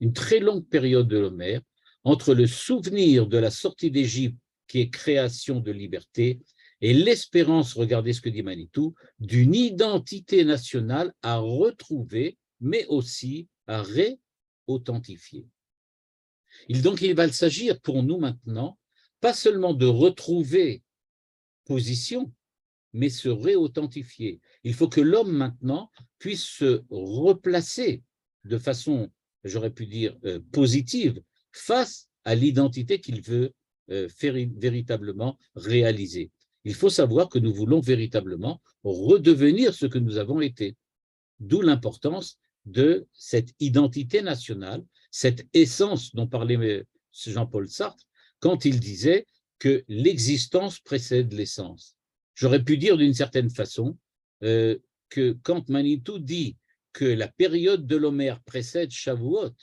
une très longue période de l'Homère, entre le souvenir de la sortie d'Égypte, qui est création de liberté, et l'espérance, regardez ce que dit Manitou, d'une identité nationale à retrouver, mais aussi à réauthentifier. Donc, il va s'agir pour nous maintenant, pas seulement de retrouver position, mais se réauthentifier. Il faut que l'homme maintenant puisse se replacer de façon, j'aurais pu dire, positive, face à l'identité qu'il veut véritablement réaliser. Il faut savoir que nous voulons véritablement redevenir ce que nous avons été. D'où l'importance de cette identité nationale, cette essence dont parlait Jean-Paul Sartre quand il disait que l'existence précède l'essence. J'aurais pu dire d'une certaine façon que quand Manitou dit que la période de l'Homère précède Shavuot,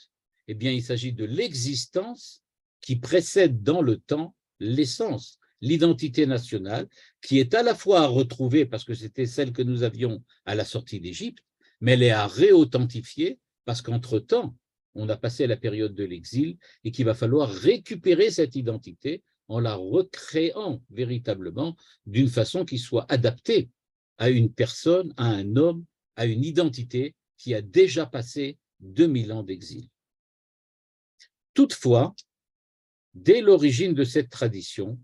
eh bien il s'agit de l'existence qui précède dans le temps l'essence, l'identité nationale, qui est à la fois à retrouver, parce que c'était celle que nous avions à la sortie d'Égypte, mais elle est à réauthentifier, parce qu'entre-temps, on a passé la période de l'exil et qu'il va falloir récupérer cette identité en la recréant véritablement d'une façon qui soit adaptée à une personne, à un homme, à une identité qui a déjà passé 2000 ans d'exil. Toutefois, dès l'origine de cette tradition,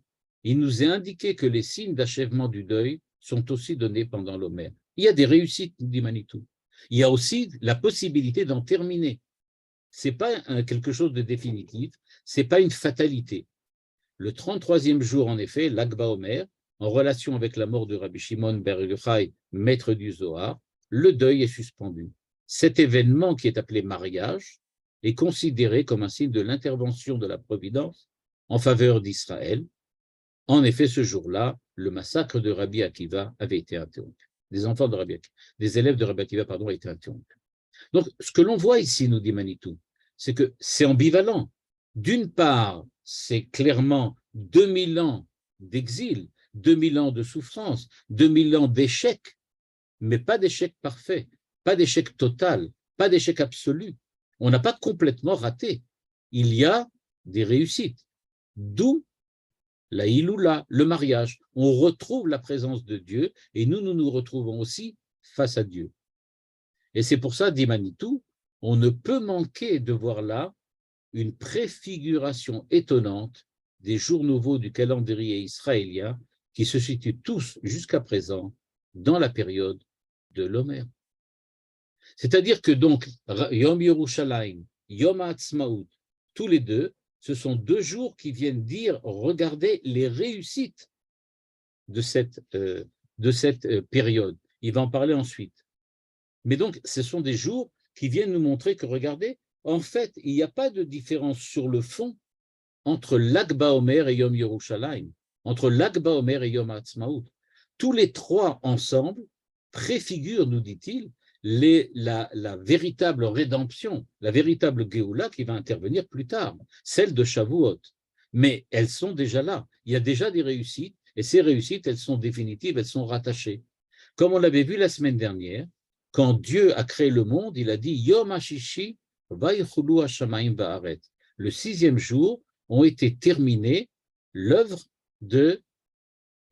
il nous est indiqué que les signes d'achèvement du deuil sont aussi donnés pendant l'Homère. Il y a des réussites, dit Manitou. Il y a aussi la possibilité d'en terminer. Ce n'est pas quelque chose de définitif, ce n'est pas une fatalité. Le 33e jour, en effet, l'Akba Omer, en relation avec la mort de Rabbi Shimon bar Yochai, maître du Zohar, le deuil est suspendu. Cet événement, qui est appelé mariage, est considéré comme un signe de l'intervention de la Providence en faveur d'Israël. En effet, ce jour-là, le massacre de Rabbi Akiva avait été interrompu. Des enfants de Rabbi Akiva, des élèves de Rabbi Akiva, pardon, a été interrompu. Donc, ce que l'on voit ici, nous dit Manitou, c'est que c'est ambivalent. D'une part, c'est clairement 2000 ans d'exil, 2000 ans de souffrance, 2000 ans d'échec, mais pas d'échec parfait, pas d'échec total, pas d'échec absolu. On n'a pas complètement raté. Il y a des réussites. D'où la Iloula, le mariage. On retrouve la présence de Dieu et nous nous retrouvons aussi face à Dieu. Et c'est pour ça, dit Manitou, on ne peut manquer de voir là une préfiguration étonnante des jours nouveaux du calendrier israélien qui se situent tous jusqu'à présent dans la période de l'Omer. C'est-à-dire que donc, Yom Yerushalayim, Yom HaAtzmaut, tous les deux, ce sont 2 jours qui viennent dire, regardez les réussites de cette période. Il va en parler ensuite. Mais donc, ce sont des jours qui viennent nous montrer que, regardez, en fait, il n'y a pas de différence sur le fond entre Lag BaOmer et Yom Yerushalayim, entre Lag BaOmer et Yom HaAtzmaut. Tous les 3 ensemble préfigurent, nous dit-il, la véritable rédemption, la véritable Géoula qui va intervenir plus tard, celle de Shavuot. Mais elles sont déjà là. Il y a déjà des réussites, et ces réussites, elles sont définitives, elles sont rattachées. Comme on l'avait vu la semaine dernière, quand Dieu a créé le monde, il a dit Yom HaShishi vaychulu hashamayim ba'aret. Le 6e jour ont été terminées l'œuvre de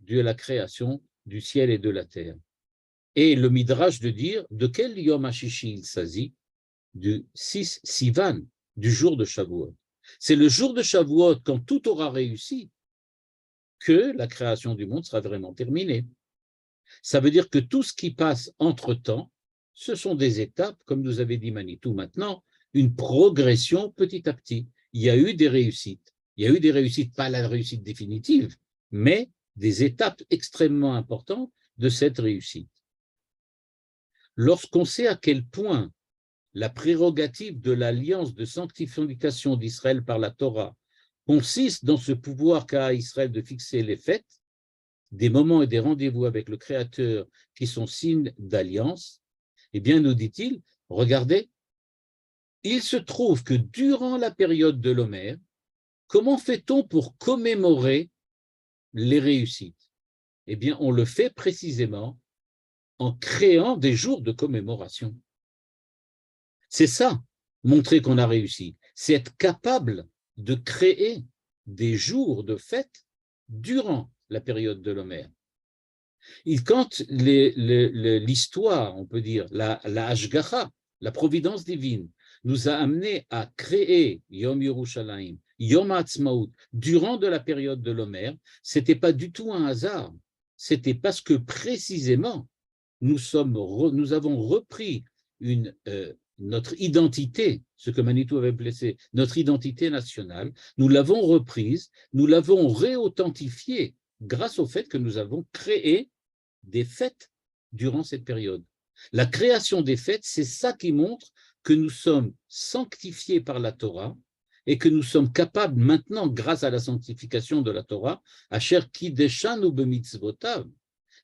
la création du ciel et de la terre. Et le Midrash de dire de quel Yom HaShishi il s'agit, du 6 Sivan, du jour de Shavuot. C'est le jour de Shavuot, quand tout aura réussi, que la création du monde sera vraiment terminée. Ça veut dire que tout ce qui passe entre-temps, ce sont des étapes, comme nous avait dit Manitou maintenant, une progression petit à petit. Il y a eu des réussites. Il y a eu des réussites, pas la réussite définitive, mais des étapes extrêmement importantes de cette réussite. Lorsqu'on sait à quel point la prérogative de l'alliance de sanctification d'Israël par la Torah consiste dans ce pouvoir qu'a Israël de fixer les fêtes, des moments et des rendez-vous avec le Créateur qui sont signes d'alliance, eh bien, nous dit-il, regardez, il se trouve que durant la période de l'Omer, comment fait-on pour commémorer les réussites? Eh bien, on le fait précisément en créant des jours de commémoration. C'est ça, montrer qu'on a réussi. C'est être capable de créer des jours de fête durant la période de l'Omer. Et quand l'histoire, on peut dire, la Hashgacha, la providence divine, nous a amené à créer Yom Yerushalayim, Yom HaAtzmaut, durant de la période de l'Omer, ce n'était pas du tout un hasard. C'était parce que précisément, nous avons repris notre identité, ce que Manitou avait placé, notre identité nationale, nous l'avons reprise, nous l'avons réauthentifiée grâce au fait que nous avons créé des fêtes durant cette période. La création des fêtes, c'est ça qui montre que nous sommes sanctifiés par la Torah et que nous sommes capables maintenant, grâce à la sanctification de la Torah, Asher Kideshanu b'mitzvotav,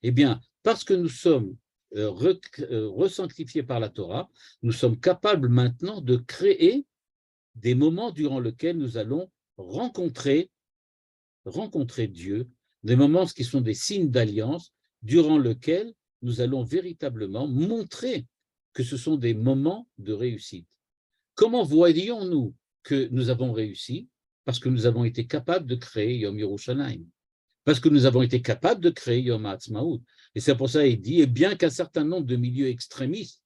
eh bien, parce que nous sommes resanctifiés par la Torah, nous sommes capables maintenant de créer des moments durant lesquels nous allons rencontrer Dieu, des moments qui sont des signes d'alliance, durant lesquels nous allons véritablement montrer que ce sont des moments de réussite. Comment voyons-nous que nous avons réussi? Parce que nous avons été capables de créer Yom Yerushalayim, parce que nous avons été capables de créer Yom HaAtzmaut. Et c'est pour ça qu'il dit, et bien qu'un certain nombre de milieux extrémistes,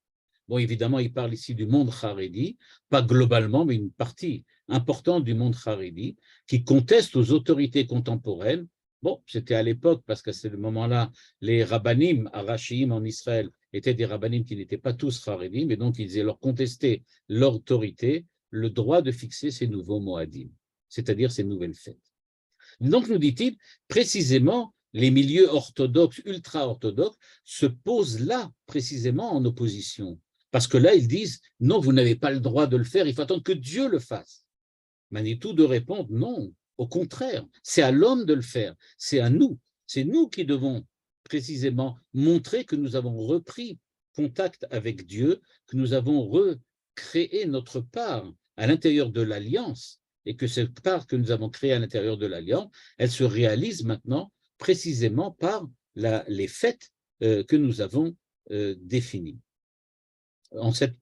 bon, évidemment, il parle ici du monde Haredi, pas globalement, mais une partie importante du monde Haredi, qui conteste aux autorités contemporaines. Bon, c'était à l'époque, parce qu'à ce moment-là, les rabbanim arachim en Israël étaient des rabbanim qui n'étaient pas tous Haredi, mais donc ils disaient leur contester l'autorité, le droit de fixer ces nouveaux moadim, c'est-à-dire ces nouvelles fêtes. Donc, nous dit-il, précisément, les milieux orthodoxes, ultra-orthodoxes, se posent là, précisément, en opposition. Parce que là, ils disent, non, vous n'avez pas le droit de le faire, il faut attendre que Dieu le fasse. Manitou de répondre, non, au contraire, c'est à l'homme de le faire, c'est à nous, c'est nous qui devons précisément montrer que nous avons repris contact avec Dieu, que nous avons recréé notre part à l'intérieur de l'alliance, et que cette part que nous avons créée à l'intérieur de l'alliance, elle se réalise maintenant précisément par les fêtes que nous avons définies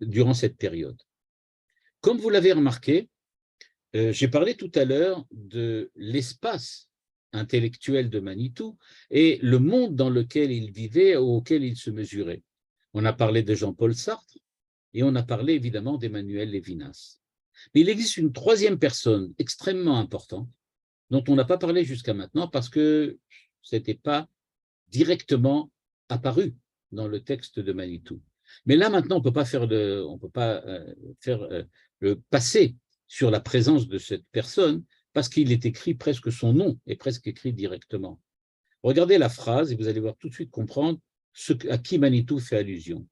durant cette période. Comme vous l'avez remarqué, j'ai parlé tout à l'heure de l'espace intellectuel de Manitou et le monde dans lequel il vivait, auquel il se mesurait. On a parlé de Jean-Paul Sartre et on a parlé évidemment d'Emmanuel Lévinas. Mais il existe une troisième personne extrêmement importante dont on n'a pas parlé jusqu'à maintenant parce que ce n'était pas directement apparu dans le texte de Manitou. Mais là, maintenant, on ne peut pas faire le passer sur la présence de cette personne parce qu'il est écrit presque son nom est presque écrit directement. Regardez la phrase et vous allez voir tout de suite comprendre à qui Manitou fait allusion.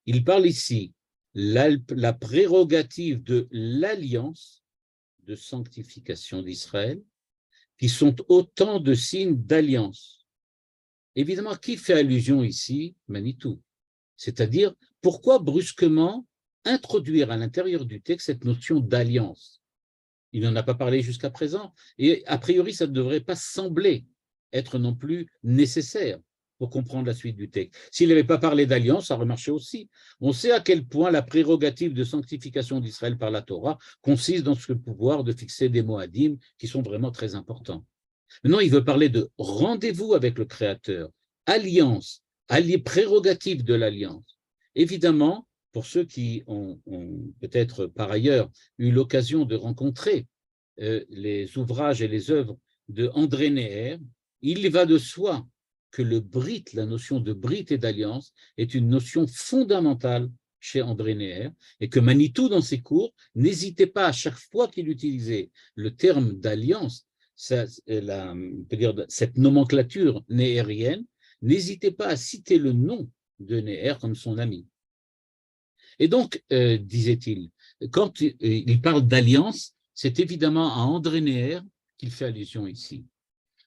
Il parle ici la prérogative de l'alliance de sanctification d'Israël, qui sont autant de signes d'alliance. Évidemment, qui fait allusion ici? Manitou. C'est-à-dire, pourquoi brusquement introduire à l'intérieur du texte cette notion d'alliance? Il n'en a pas parlé jusqu'à présent, et a priori, ça ne devrait pas sembler être non plus nécessaire pour comprendre la suite du texte. S'il n'avait pas parlé d'alliance, ça aurait marché aussi. On sait à quel point la prérogative de sanctification d'Israël par la Torah consiste dans ce pouvoir de fixer des moadim qui sont vraiment très importants. Maintenant, il veut parler de rendez-vous avec le Créateur, alliance, prérogative de l'alliance. Évidemment, pour ceux qui ont peut-être par ailleurs eu l'occasion de rencontrer les ouvrages et les œuvres de André Neher, il va de soi que le brit, la notion de brit et d'alliance, est une notion fondamentale chez André Neher, et que Manitou, dans ses cours, n'hésitait pas à chaque fois qu'il utilisait le terme d'alliance, cette nomenclature néhérienne, n'hésitait pas à citer le nom de Neher comme son ami. Et donc, disait-il, quand il parle d'alliance, c'est évidemment à André Neher qu'il fait allusion ici.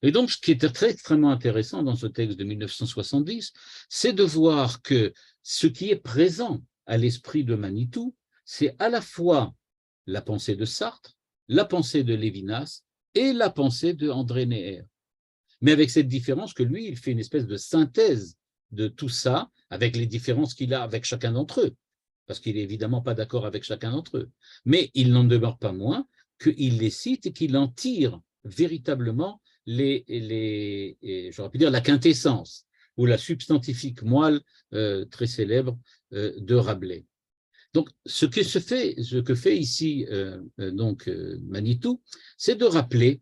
Et donc, ce qui est extrêmement intéressant dans ce texte de 1970, c'est de voir que ce qui est présent à l'esprit de Manitou, c'est à la fois la pensée de Sartre, la pensée de Lévinas et la pensée de André Neher. Mais avec cette différence que lui, il fait une espèce de synthèse de tout ça, avec les différences qu'il a avec chacun d'entre eux, parce qu'il n'est évidemment pas d'accord avec chacun d'entre eux. Mais il n'en demeure pas moins qu'il les cite et qu'il en tire véritablement j'aurais pu dire la quintessence ou la substantifique moelle très célèbre de Rabelais. Donc, ce que fait ici Manitou, c'est de rappeler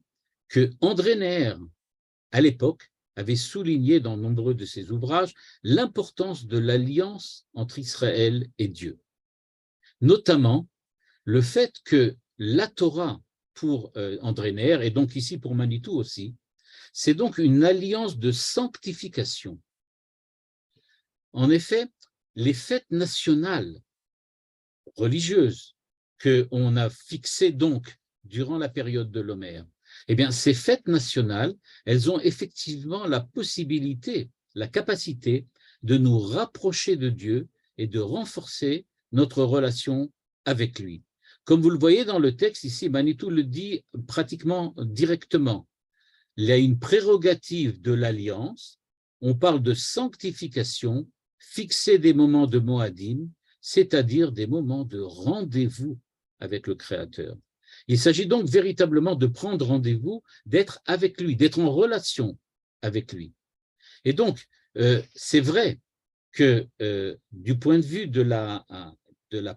que André Neher, à l'époque, avait souligné dans nombreux de ses ouvrages l'importance de l'alliance entre Israël et Dieu. Notamment, le fait que la Torah, pour André Neher, et donc ici pour Manitou aussi, c'est donc une alliance de sanctification. En effet, les fêtes nationales religieuses qu'on a fixées donc durant la période de l'Homère, eh bien, ces fêtes nationales, elles ont effectivement la possibilité, la capacité de nous rapprocher de Dieu et de renforcer notre relation avec lui. Comme vous le voyez dans le texte ici, Manitou le dit pratiquement directement. Il y a une prérogative de l'alliance, on parle de sanctification, fixer des moments de Moadim, c'est-à-dire des moments de rendez-vous avec le Créateur. Il s'agit donc véritablement de prendre rendez-vous, d'être avec lui, d'être en relation avec lui. Et donc, c'est vrai que du point de vue de la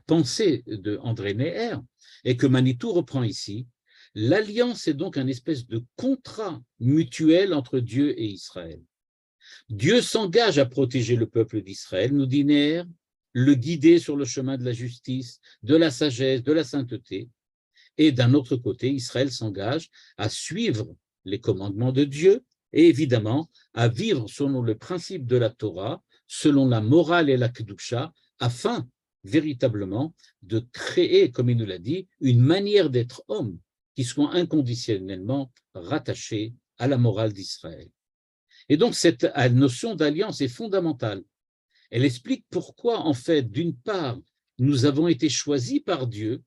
pensée de André Neher, et que Manitou reprend ici, l'alliance est donc un espèce de contrat mutuel entre Dieu et Israël. Dieu s'engage à protéger le peuple d'Israël, nous dit Neher, le guider sur le chemin de la justice, de la sagesse, de la sainteté. Et d'un autre côté, Israël s'engage à suivre les commandements de Dieu et évidemment à vivre selon le principe de la Torah, selon la morale et la kedusha, afin véritablement de créer, comme il nous l'a dit, une manière d'être homme qui soit inconditionnellement rattachée à la morale d'Israël. Et donc cette notion d'alliance est fondamentale. Elle explique pourquoi, en fait, d'une part, nous avons été choisis par Dieu,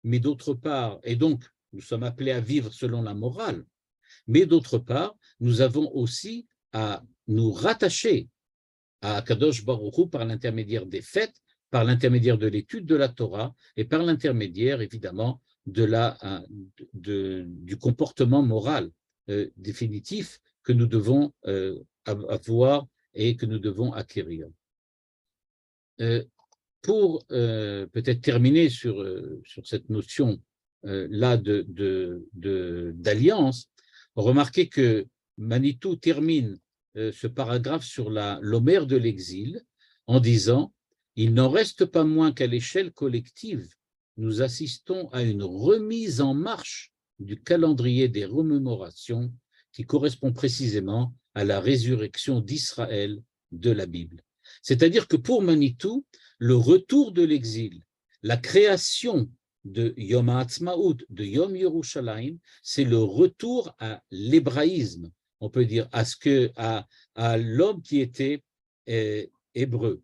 mais d'autre part, et donc nous sommes appelés à vivre selon la morale, mais d'autre part, nous avons aussi à nous rattacher à Kadosh Baruch Hu par l'intermédiaire des fêtes, par l'intermédiaire de l'étude de la Torah et par l'intermédiaire, évidemment, du comportement moral définitif que nous devons avoir et que nous devons acquérir. Pour peut-être terminer sur cette notion là d'alliance, remarquez que Manitou termine ce paragraphe sur l'Homère de l'exil en disant « Il n'en reste pas moins qu'à l'échelle collective, nous assistons à une remise en marche du calendrier des remémorations qui correspond précisément à la résurrection d'Israël de la Bible. » C'est-à-dire que pour Manitou, le retour de l'exil, la création de Yom HaAtzmaut, de Yom Yerushalayim, c'est le retour à l'hébraïsme, on peut dire, à l'homme qui était hébreu.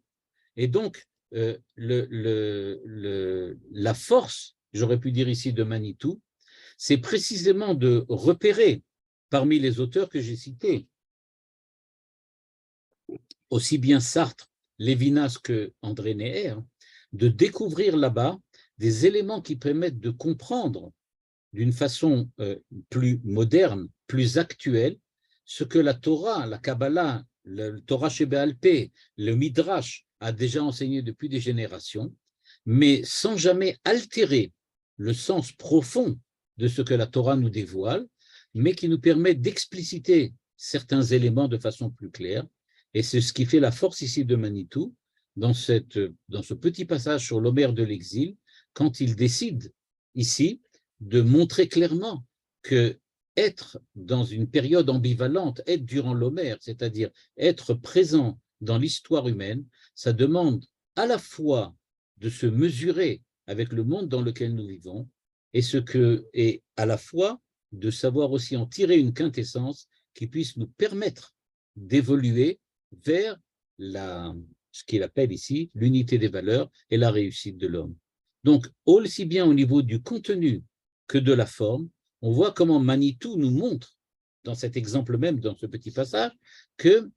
Et donc, la force, j'aurais pu dire ici, de Manitou, c'est précisément de repérer parmi les auteurs que j'ai cités, aussi bien Sartre, Lévinas que André Neher, de découvrir là-bas des éléments qui permettent de comprendre d'une façon plus moderne, plus actuelle, ce que la Torah, la Kabbalah, le Torah Sheba'al Peh, le Midrash a déjà enseigné depuis des générations, mais sans jamais altérer le sens profond de ce que la Torah nous dévoile, mais qui nous permet d'expliciter certains éléments de façon plus claire. Et c'est ce qui fait la force ici de Manitou, dans ce petit passage sur l'Homère de l'exil, quand il décide ici de montrer clairement que être dans une période ambivalente, être durant l'Homère, c'est-à-dire être présent dans l'histoire humaine, ça demande à la fois de se mesurer avec le monde dans lequel nous vivons et à la fois de savoir aussi en tirer une quintessence qui puisse nous permettre d'évoluer vers ce qu'il appelle ici l'unité des valeurs et la réussite de l'homme. Donc, aussi bien au niveau du contenu que de la forme, on voit comment Manitou nous montre, dans cet exemple même, dans ce petit passage, que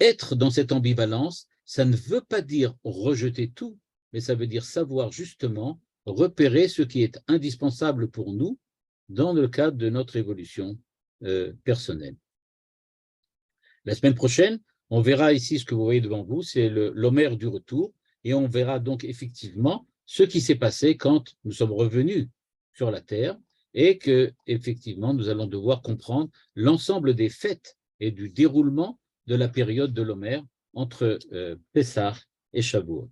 être dans cette ambivalence, ça ne veut pas dire rejeter tout, mais ça veut dire savoir justement repérer ce qui est indispensable pour nous dans le cadre de notre évolution personnelle. La semaine prochaine, on verra ici ce que vous voyez devant vous, c'est l'Homère du retour, et on verra donc effectivement ce qui s'est passé quand nous sommes revenus sur la terre et que effectivement nous allons devoir comprendre l'ensemble des fêtes et du déroulement de la période de l'Homère entre Pessah et Shavuot.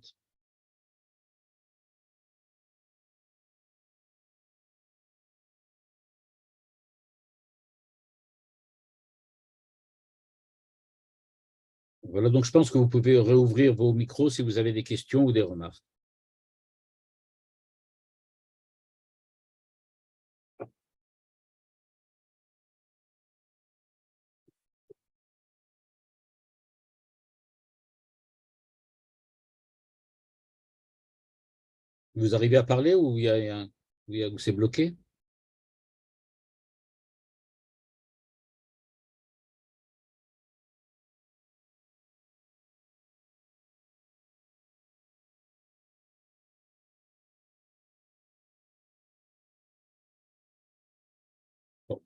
Voilà, donc je pense que vous pouvez réouvrir vos micros si vous avez des questions ou des remarques. Vous arrivez à parler ou ou c'est bloqué?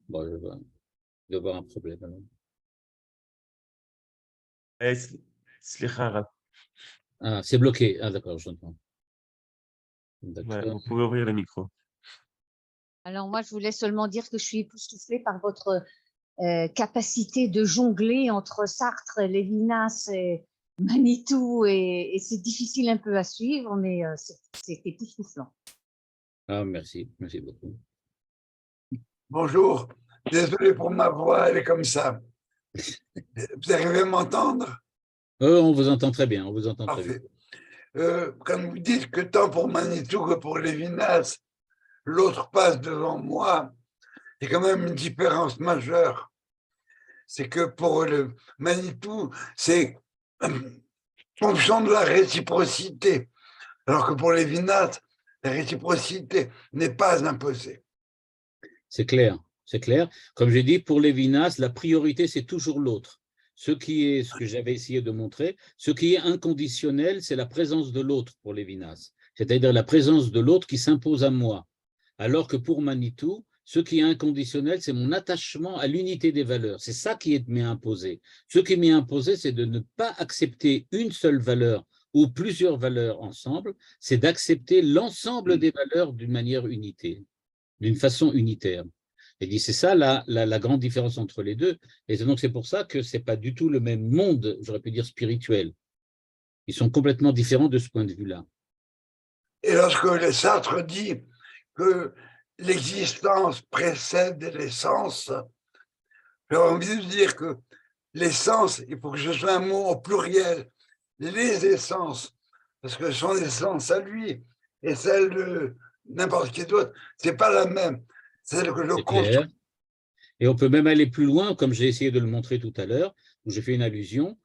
Bon, je dois avoir un problème. Alors. Ah, c'est bloqué. Ah, d'accord, j'entends. Ouais, vous pouvez ouvrir le micro. Alors moi, je voulais seulement dire que je suis époustouflée par votre capacité de jongler entre Sartre, Lévinas et Manitou, et c'est difficile un peu à suivre, mais c'est époustouflant. Ah, merci beaucoup. Bonjour, désolé pour ma voix, elle est comme ça. Vous arrivez à m'entendre? On vous entend très bien, on vous entend Parfait. très bien. Quand vous dites que tant pour Manitou que pour Lévinas, l'autre passe devant moi, il y a quand même une différence majeure. C'est que pour le Manitou, c'est fonction de la réciprocité, alors que pour Lévinas, la réciprocité n'est pas imposée. C'est clair, c'est clair. Comme j'ai dit, pour Lévinas, la priorité, c'est toujours l'autre. Ce que j'avais essayé de montrer, ce qui est inconditionnel, c'est la présence de l'autre pour Lévinas, c'est-à-dire la présence de l'autre qui s'impose à moi. Alors que pour Manitou, ce qui est inconditionnel, c'est mon attachement à l'unité des valeurs. C'est ça qui m'est imposé. Ce qui m'est imposé, c'est de ne pas accepter une seule valeur ou plusieurs valeurs ensemble, c'est d'accepter l'ensemble des valeurs d'une manière unité. d'une façon unitaire. Il dit c'est ça la grande différence entre les deux. Et donc c'est pour ça que ce n'est pas du tout le même monde, j'aurais pu dire spirituel. Ils sont complètement différents de ce point de vue-là. Et lorsque Sartre dit que l'existence précède l'essence, j'ai envie de dire que l'essence, il faut que ce soit un mot au pluriel, les essences, parce que son essence à lui et celle de n'importe qui d'autre, c'est pas la même. Celle que je construis. Et on peut même aller plus loin, comme j'ai essayé de le montrer tout à l'heure, où j'ai fait une allusion,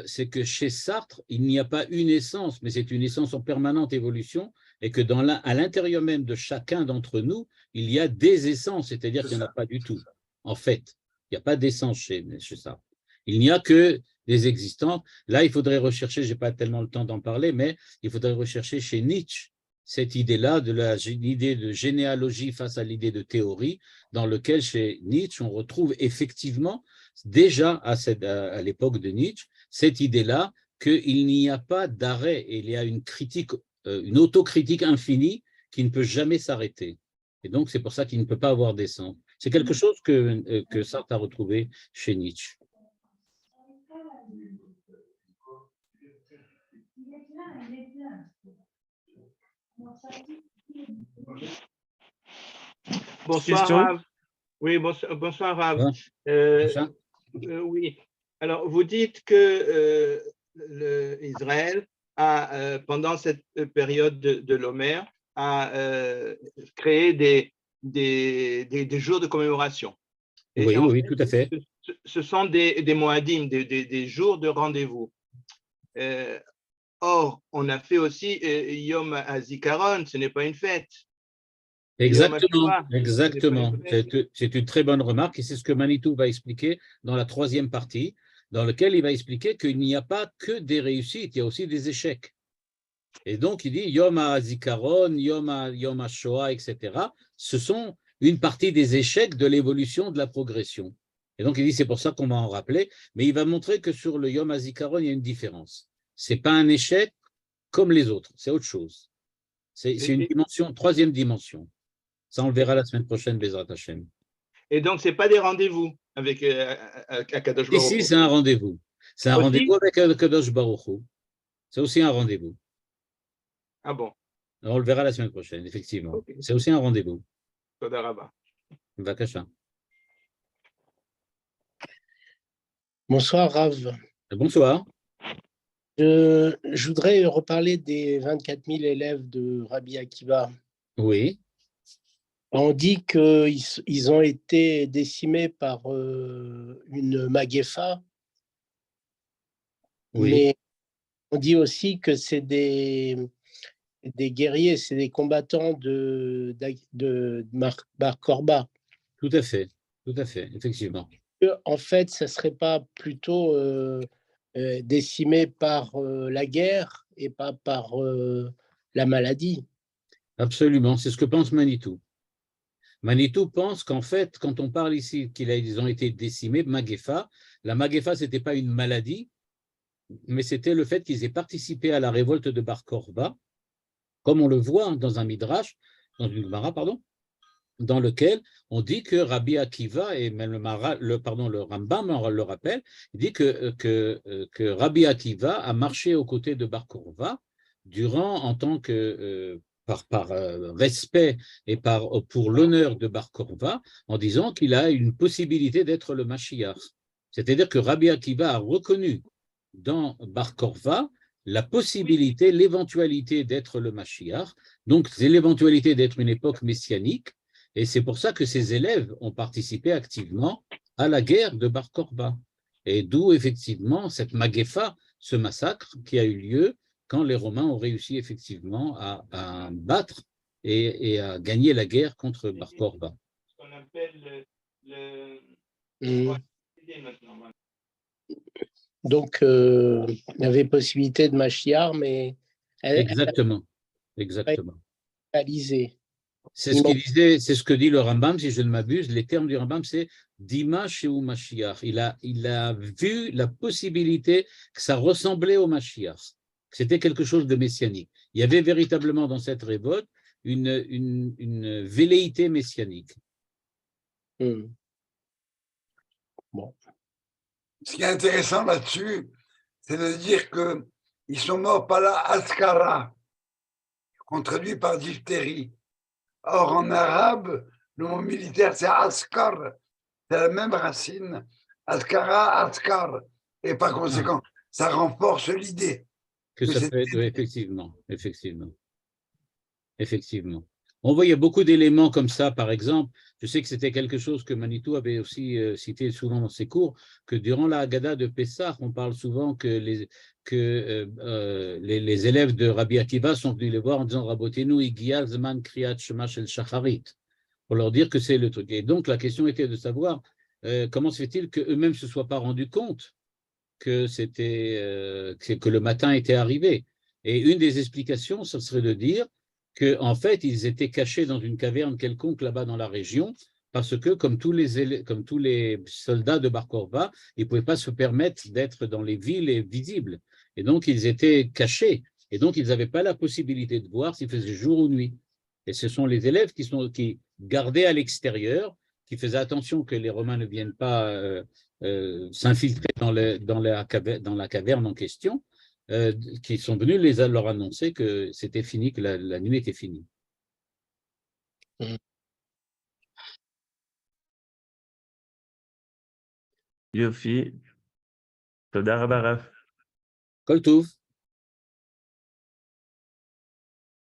c'est que chez Sartre, il n'y a pas une essence, mais c'est une essence en permanente évolution, et que à l'intérieur même de chacun d'entre nous, il y a des essences, c'est-à-dire qu'il n'y en a pas du tout. En fait, il n'y a pas d'essence chez Sartre. Il n'y a que des existants. Là, il faudrait rechercher, je n'ai pas tellement le temps d'en parler, mais il faudrait rechercher chez Nietzsche cette idée-là, l'idée de généalogie face à l'idée de théorie, dans lequel chez Nietzsche, on retrouve effectivement, déjà à l'époque de Nietzsche, cette idée-là qu'il n'y a pas d'arrêt et il y a une critique, une autocritique infinie qui ne peut jamais s'arrêter. Et donc, c'est pour ça qu'il ne peut pas avoir d'essence. C'est quelque chose que Sartre a retrouvé chez Nietzsche. Bonsoir, Rav. Oui, bonsoir, Rav. Oui. Alors, vous dites que Israël a, pendant cette période de l'Homère, a créé des jours de commémoration. Et oui, oui, tout à fait. Ce sont des moadim, des jours de rendez-vous. Or, on a fait aussi Yom HaZikaron, ce n'est pas une fête. Exactement, exactement. C'est une très bonne remarque et c'est ce que Manitou va expliquer dans la troisième partie, dans laquelle il va expliquer qu'il n'y a pas que des réussites, il y a aussi des échecs. Et donc, il dit Yom HaZikaron, Yom HaShoah, etc. Ce sont une partie des échecs de l'évolution, de la progression. Et donc, il dit c'est pour ça qu'on va en rappeler, mais il va montrer que sur le Yom HaZikaron, il y a une différence. Ce n'est pas un échec comme les autres, c'est autre chose. C'est une dimension, troisième dimension. Ça, on le verra la semaine prochaine, Bezrat Hashem. Et donc, ce n'est pas des rendez-vous avec Akadosh Baruch Hu. Ici, c'est un rendez-vous. C'est un rendez-vous avec Akadosh Baruch Hu. C'est aussi un rendez-vous. Ah bon? Alors, on le verra la semaine prochaine, effectivement. Okay. C'est aussi un rendez-vous. Toda Rabba. Vakasha. Bonsoir, Rav. Bonsoir. Je voudrais reparler des 24 000 élèves de Rabbi Akiva. Oui. On dit qu'ils ont été décimés par une maguefa, oui. Mais on dit aussi que c'est des guerriers, c'est des combattants de Bar Korba. Tout à fait, effectivement. En fait, ça ne serait pas plutôt décimé par la guerre et pas par la maladie. Absolument, c'est ce que pense Manitou. Manitou pense qu'en fait, quand on parle ici qu'ils ont été décimés, Maguefa, la Maguefa, ce n'était pas une maladie, mais c'était le fait qu'ils aient participé à la révolte de Bar Korba, comme on le voit dans un Midrash, dans une Gemara, pardon, dans lequel on dit que Rabbi Akiva, et même le Rambam le rappelle, il dit que Rabbi Akiva a marché aux côtés de Bar Korba en tant que par respect et pour l'honneur de Bar Korba, en disant qu'il a une possibilité d'être le Mashiach. C'est-à-dire que Rabbi Akiva a reconnu dans Bar Korba la possibilité, l'éventualité d'être le Mashiach, donc c'est l'éventualité d'être une époque messianique, et c'est pour ça que ces élèves ont participé activement à la guerre de Bar Korba. Et d'où effectivement cette Maguefa, ce massacre qui a eu lieu quand les Romains ont réussi effectivement à battre et à gagner la guerre contre Bar Korba. Ce qu'on appelle Donc, il y avait possibilité de Mashiach, mais exactement. Réalisé. C'est ce qu'il disait, c'est ce que dit le Rambam, si je ne m'abuse. Les termes du Rambam, c'est Dima Sheu Mashiach. Il a vu la possibilité que ça ressemblait au Mashiach. C'était quelque chose de messianique. Il y avait véritablement dans cette révolte une velléité messianique. Bon. Ce qui est intéressant là-dessus, c'est de dire qu'ils sont morts par la Askara, qu'on traduit par diphtérie. Or, en arabe, le mot militaire, c'est Askar. C'est la même racine, Askara, Askar. Et par conséquent, ça renforce l'idée. Que ça peut être, effectivement. On voyait beaucoup d'éléments comme ça, par exemple. Je sais que c'était quelque chose que Manitou avait aussi cité souvent dans ses cours, que durant la Haggadah de Pessah, on parle souvent que les élèves de Rabbi Akiva sont venus les voir en disant Rabotenu Igia Zman Kriyat Shema Shel Shacharit, pour leur dire que c'est le truc. Et donc, la question était de savoir comment se fait-il qu'eux-mêmes ne se soient pas rendus compte que le matin était arrivé. Et une des explications, ce serait de dire qu'en fait, ils étaient cachés dans une caverne quelconque là-bas dans la région, parce que, comme tous les soldats de Bar Korba, ils ne pouvaient pas se permettre d'être dans les villes visibles. Et donc, ils étaient cachés. Et donc, ils n'avaient pas la possibilité de voir s'il faisait jour ou nuit. Et ce sont les élèves qui gardaient à l'extérieur, qui faisaient attention que les Romains ne viennent pas s'infiltrer dans la caverne en question, qui sont venus leur annoncer que c'était fini, que la nuit était finie. Yofi. Toda Rabba Raf. Kol Tov.